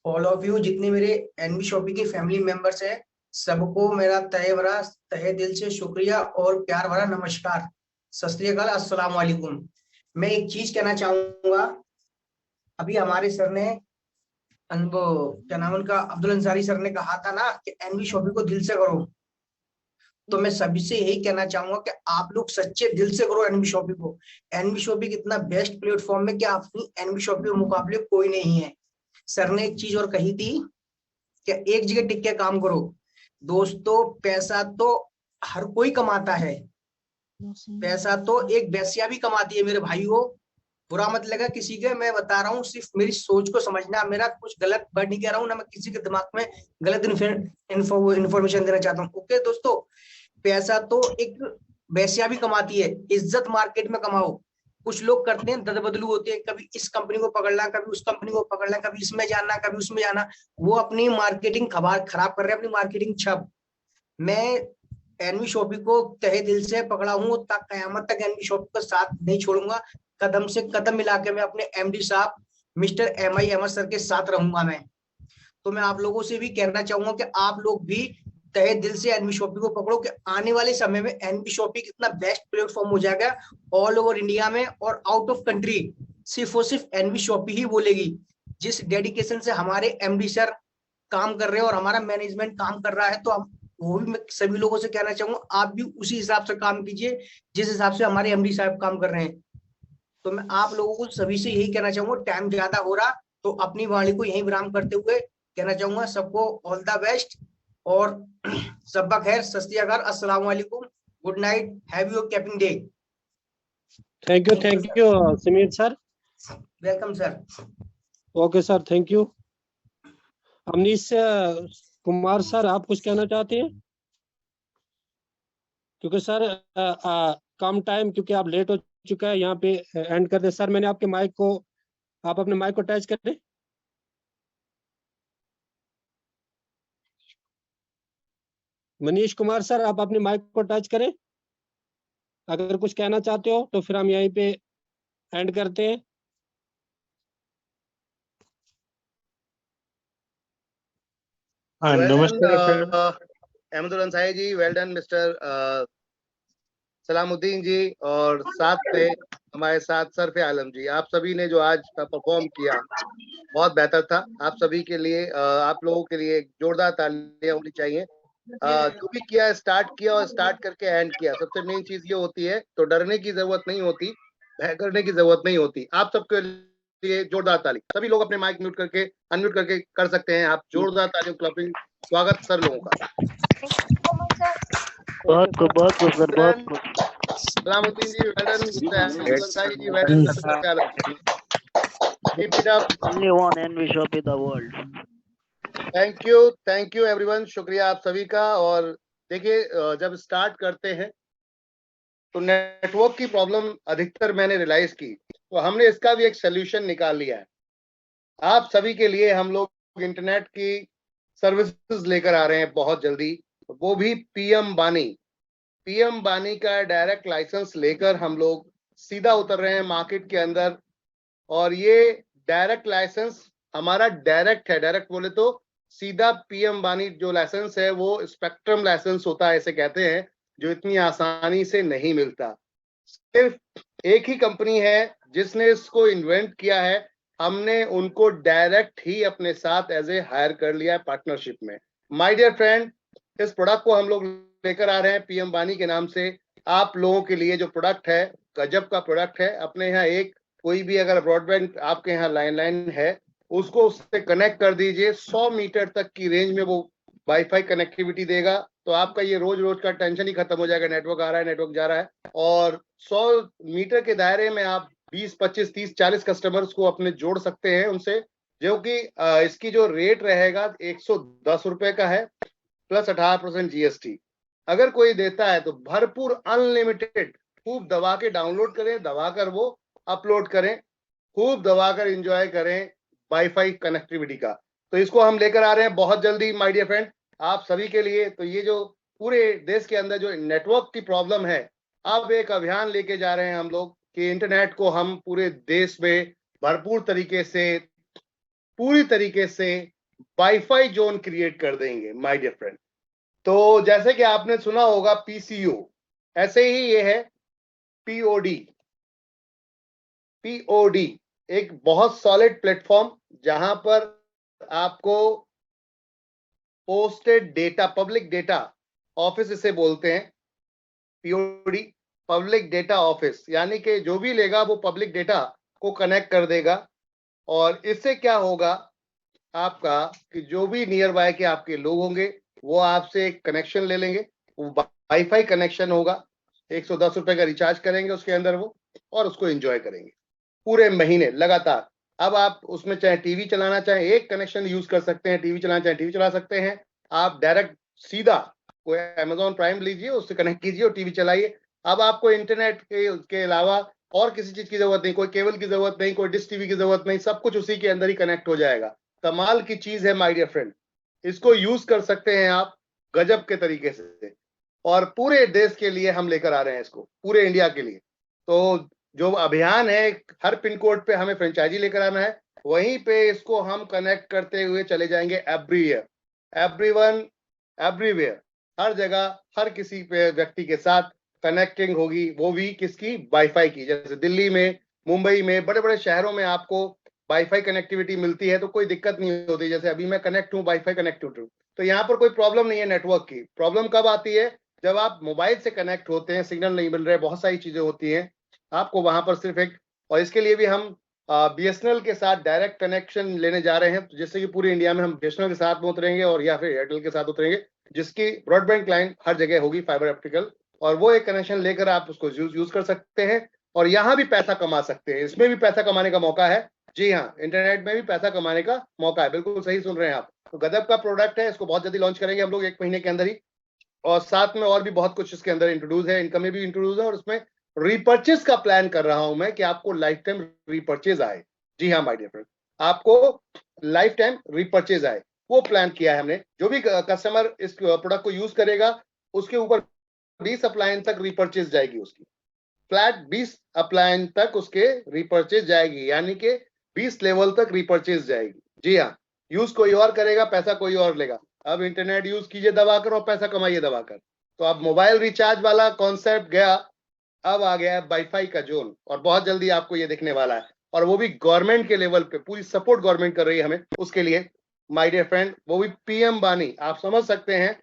ऑल ऑफ यू जितने मेरे एनवी शॉपी के फैमिली मेंबर्स हैं, सबको मेरा तहे दिल से शुक्रिया और प्यार भरा नमस्कार, सत श्री अकाल, अस्सलाम वालेकुम। मैं एक चीज कहना चाहूंगा, अभी हमारे सर ने क्या नाम उनका, अब्दुल अंसारी सर ने कहा था ना कि एनवी शॉपी को दिल से करो, तो मैं सभी से यही कहना चाहूंगा कि आप लोग सच्चे दिल से करो एनवी शॉपी को। एनवी शॉपी कितना बेस्ट प्लेटफॉर्म है कि अपनी एनवी शॉपी के मुकाबले कोई नहीं है। सर ने एक चीज और कही थी कि एक जगह टिक के काम करो। दोस्तों पैसा तो हर कोई कमाता है, पैसा तो एक वेश्या भी कमाती है मेरे भाइयों, बुरा मत लगा किसी के, मैं बता रहा हूँ सिर्फ मेरी सोच को समझना, मेरा कुछ गलत वर्ड नहीं कह रहा हूँ ना, मैं किसी के दिमाग में गलत इन्फॉर्मेशन देना चाहता हूँ। ओके दोस्तों, पैसा तो एक वेश्या भी कमाती है, इज्जत मार्केट में कमाओ। कुछ लोग करते हैं दल बदलू होते हैं, कभी इस कंपनी को पकड़ना, कभी उस कंपनी को पकड़ना, कभी इसमें जाना, कभी उसमें जाना, वो अपनी मार्केटिंग खराब कर रहे हैं, अपनी मार्केटिंग छप। मैं एनवी शॉपी को तहे दिल से पकड़ा हूँ, तक कयामत तक एनवी शॉपी का साथ नहीं छोड़ूंगा, कदम से कदम मिला के मैं अपने एमडी साहब मिस्टर MI अहमद सर के साथ रहूंगा मैं। तो मैं आप लोगों से भी कहना चाहूंगा कि आप लोग भी तहे दिल से एनवी शॉपी को पकड़ो, कि आने वाले समय में एनवी शॉपी कितना बेस्ट प्लेटफॉर्म हो जाएगा ऑल ओवर इंडिया में और आउट ऑफ कंट्री। सिर्फ और सिर्फ एनवी शॉपी ही बोलेगी। जिस डेडिकेशन से हमारे MD सर काम कर रहे हैं और हमारा मैनेजमेंट काम कर रहा है, तो हम वो भी मैं सभी लोगों से कहना चाहूंगा आप भी उसी हिसाब से काम कीजिए जिस हिसाब से हमारे MD साहब काम कर रहे हैं। तो मैं आप लोगों को सभी से यही कहना चाहूंगा, टाइम ज्यादा हो रहा तो अपनी वाणी को यहीं विराम करते हुए कहना चाहूंगा सबको ऑल द बेस्ट और सबका खैर, सत श्री अकाल, अस्सलाम वालेकुम, good night, have your capping day. Thank you Sameer sir. Welcome sir. Okay sir, thank you. Amnish Kumar sir, आप कुछ कहना चाहते हैं? क्योंकि सर कम टाइम, क्योंकि आप लेट हो चुका है, यहाँ पे एंड कर दे सर। मैंने आपके माइक को, आप अपने माइक को टच कर दें। मनीष कुमार सर, आप अपने माइक को टच करें। अगर कुछ कहना चाहते हो तो फिर हम यहीं पे एंड करते हैं। नमस्कार Ahmadul Ansari ji, well done mister Salamuddin जी, और साथ में हमारे साथ सरफे आलम जी, आप सभी ने जो आज का परफॉर्म किया बहुत बेहतर था। आप सभी के लिए, आप लोगों के लिए एक जोरदार तालियां होनी चाहिए। जो भी किया, स्टार्ट किया और स्टार्ट करके एंड किया, सबसे मेन चीज ये होती है। तो डरने की जरूरत नहीं होती, भय करने की जरूरत नहीं होती। आप सबके लिए जोरदार ताली। सभी लोग अपने माइक म्यूट करके अनम्यूट करके कर सकते हैं आप। जोरदार तालियों, क्लैपिंग, स्वागत सर लोगों का। बहुत सर, बहुत Salamuddin ji, well done. Ansari ji, well done. only one envy shop in the world. Thank you everyone, शुक्रिया आप सभी का। और देखिए जब स्टार्ट करते हैं तो नेटवर्क की प्रॉब्लम अधिकतर मैंने रियलाइज की, तो हमने इसका भी एक सोल्यूशन निकाल लिया है। आप सभी के लिए हम लोग इंटरनेट की सर्विसेज लेकर आ रहे हैं बहुत जल्दी, वो भी पीएम बानी का डायरेक्ट लाइसेंस लेकर हम लोग सीधा उतर रहे हैं मार्केट के अंदर। और ये डायरेक्ट लाइसेंस हमारा डायरेक्ट है, डायरेक्ट बोले तो सीधा पीएम बानी जो लाइसेंस है वो स्पेक्ट्रम लाइसेंस होता है, ऐसे कहते हैं, जो इतनी आसानी से नहीं मिलता। सिर्फ एक ही कंपनी है जिसने इसको इन्वेंट किया है, हमने उनको डायरेक्ट ही अपने साथ एज ए हायर कर लिया है पार्टनरशिप में। माय डियर फ्रेंड, इस प्रोडक्ट को हम लोग लेकर आ रहे हैं पीएम बानी के नाम से। आप लोगों के लिए जो प्रोडक्ट है गजब का प्रोडक्ट है। अपने यहाँ एक कोई भी अगर ब्रॉडबैंड आपके यहाँ लाइन है, उसको उससे कनेक्ट कर दीजिए, 100 मीटर तक की रेंज में वो वाईफाई कनेक्टिविटी देगा, तो आपका ये रोज का टेंशन ही खत्म हो जाएगा, नेटवर्क आ रहा है नेटवर्क जा रहा है। और 100 मीटर के दायरे में आप 20, 25, 30, 40 कस्टमर्स को अपने जोड़ सकते हैं उनसे, जो कि इसकी जो रेट रहेगा 110 रुपए का है प्लस 18% जीएसटी। अगर कोई देता है तो भरपूर अनलिमिटेड खूब दबा के डाउनलोड करें, दबाकर वो अपलोड करें, खूब दबाकर एंजॉय करें वाईफाई कनेक्टिविटी का। तो इसको हम लेकर आ रहे हैं बहुत जल्दी माय डियर फ्रेंड आप सभी के लिए। तो ये जो पूरे देश के अंदर जो नेटवर्क की प्रॉब्लम है, अब एक अभियान लेके जा रहे हैं हम लोग कि इंटरनेट को हम पूरे देश में भरपूर तरीके से, पूरी तरीके से वाईफाई जोन क्रिएट कर देंगे माय डियर फ्रेंड। तो जैसे कि आपने सुना होगा पीसीयू, ऐसे ही ये है पीओडी, एक बहुत सॉलिड प्लेटफॉर्म जहां पर आपको posted data, public data office इसे बोलते हैं, पीओडी पब्लिक डेटा ऑफिस, यानी कि जो भी लेगा वो पब्लिक डेटा को कनेक्ट कर देगा। और इससे क्या होगा आपका कि जो भी नियर बाय के आपके लोग होंगे वो आपसे एक कनेक्शन ले लेंगे, वो वाईफाई कनेक्शन होगा, 110 रुपए का रिचार्ज करेंगे उसके अंदर वो, और उसको एंजॉय करेंगे पूरे महीने लगातार। अब आप उसमें चाहे टीवी चलाना चाहे एक कनेक्शन यूज कर सकते हैं, टीवी चलाना चाहे टीवी चला सकते हैं। आप डायरेक्ट सीधा कोई अमेजॉन प्राइम लीजिए, उससे कनेक्ट कीजिए और टीवी चलाइए। अब आपको इंटरनेट के अलावा और किसी चीज की जरूरत नहीं, कोई केबल की जरूरत नहीं, कोई डिश टीवी की जरूरत नहीं, सब कुछ उसी के अंदर ही कनेक्ट हो जाएगा। कमाल की चीज है माय डियर फ्रेंड, इसको यूज कर सकते हैं आप गजब के तरीके से। और पूरे देश के लिए हम लेकर आ रहे हैं इसको, पूरे इंडिया के लिए। तो जो अभियान है, हर पिन कोड पे हमें फ्रेंचाइजी लेकर आना है, वहीं पे इसको हम कनेक्ट करते हुए चले जाएंगे एवरी ईयर, एवरीवन, एवरीवेयर, हर जगह हर किसी पे व्यक्ति के साथ कनेक्टिंग होगी, वो भी किसकी, वाईफाई की। जैसे दिल्ली में, मुंबई में, बड़े बड़े शहरों में आपको वाईफाई कनेक्टिविटी मिलती है तो कोई दिक्कत नहीं होती। जैसे अभी मैं कनेक्ट हूँ, वाईफाई कनेक्टेड हूँ, तो यहाँ पर कोई प्रॉब्लम नहीं है नेटवर्क की। प्रॉब्लम कब आती है, जब आप मोबाइल से कनेक्ट होते हैं, सिग्नल नहीं मिल रहे, बहुत सारी चीजें होती हैं आपको वहां पर सिर्फ एक। और इसके लिए भी हम बीएसएनएल के साथ डायरेक्ट कनेक्शन लेने जा रहे हैं, तो जिससे कि पूरी इंडिया में हम बीएसएनएल के साथ में उतरेंगे और या फिर एयरटेल के साथ उतरेंगे, जिसकी ब्रॉडबैंड लाइन हर जगह होगी, फाइबर ऑप्टिकल। और वो एक कनेक्शन लेकर आप उसको यूज कर सकते हैं और यहाँ भी पैसा कमा सकते हैं। इसमें भी पैसा कमाने का मौका है, जी हाँ, इंटरनेट में भी पैसा कमाने का मौका है, बिल्कुल सही सुन रहे हैं आप। तो गजब का प्रोडक्ट है, इसको बहुत जल्दी लॉन्च करेंगे हम लोग, 1 महीने के अंदर ही। और साथ में और भी बहुत कुछ इसके अंदर इंट्रोड्यूस है, इनकम में भी इंट्रोड्यूस है, और उसमें रीपर्चेज का प्लान कर रहा हूं मैं कि आपको लाइफ टाइम रीपर्चेज आए। जी हाँ माय डियर फ्रेंड, आपको लाइफ टाइम रीपर्चेज आए, वो प्लान किया है हमने। जो भी कस्टमर इस प्रोडक्ट को यूज करेगा उसके ऊपर 20 अप्लायंस तक रीपर्चेज जाएगी, उसकी फ्लैट 20 अप्लायंस तक उसके रीपर्चेज जाएगी, यानी कि 20 लेवल तक रीपर्चेज जाएगी। जी हाँ, यूज कोई और करेगा, पैसा कोई और लेगा। अब इंटरनेट यूज कीजिए दबाकर और पैसा कमाइए दबाकर। तो अब मोबाइल रिचार्ज वाला कॉन्सेप्ट गया, अब आ गया है वाईफाई का जोन, और बहुत जल्दी आपको ये दिखने वाला है, और वो भी गवर्नमेंट के लेवल पे। पूरी सपोर्ट गवर्नमेंट कर रही है हमें उसके लिए माय डियर फ्रेंड, वो भी पीएम बानी। आप समझ सकते हैं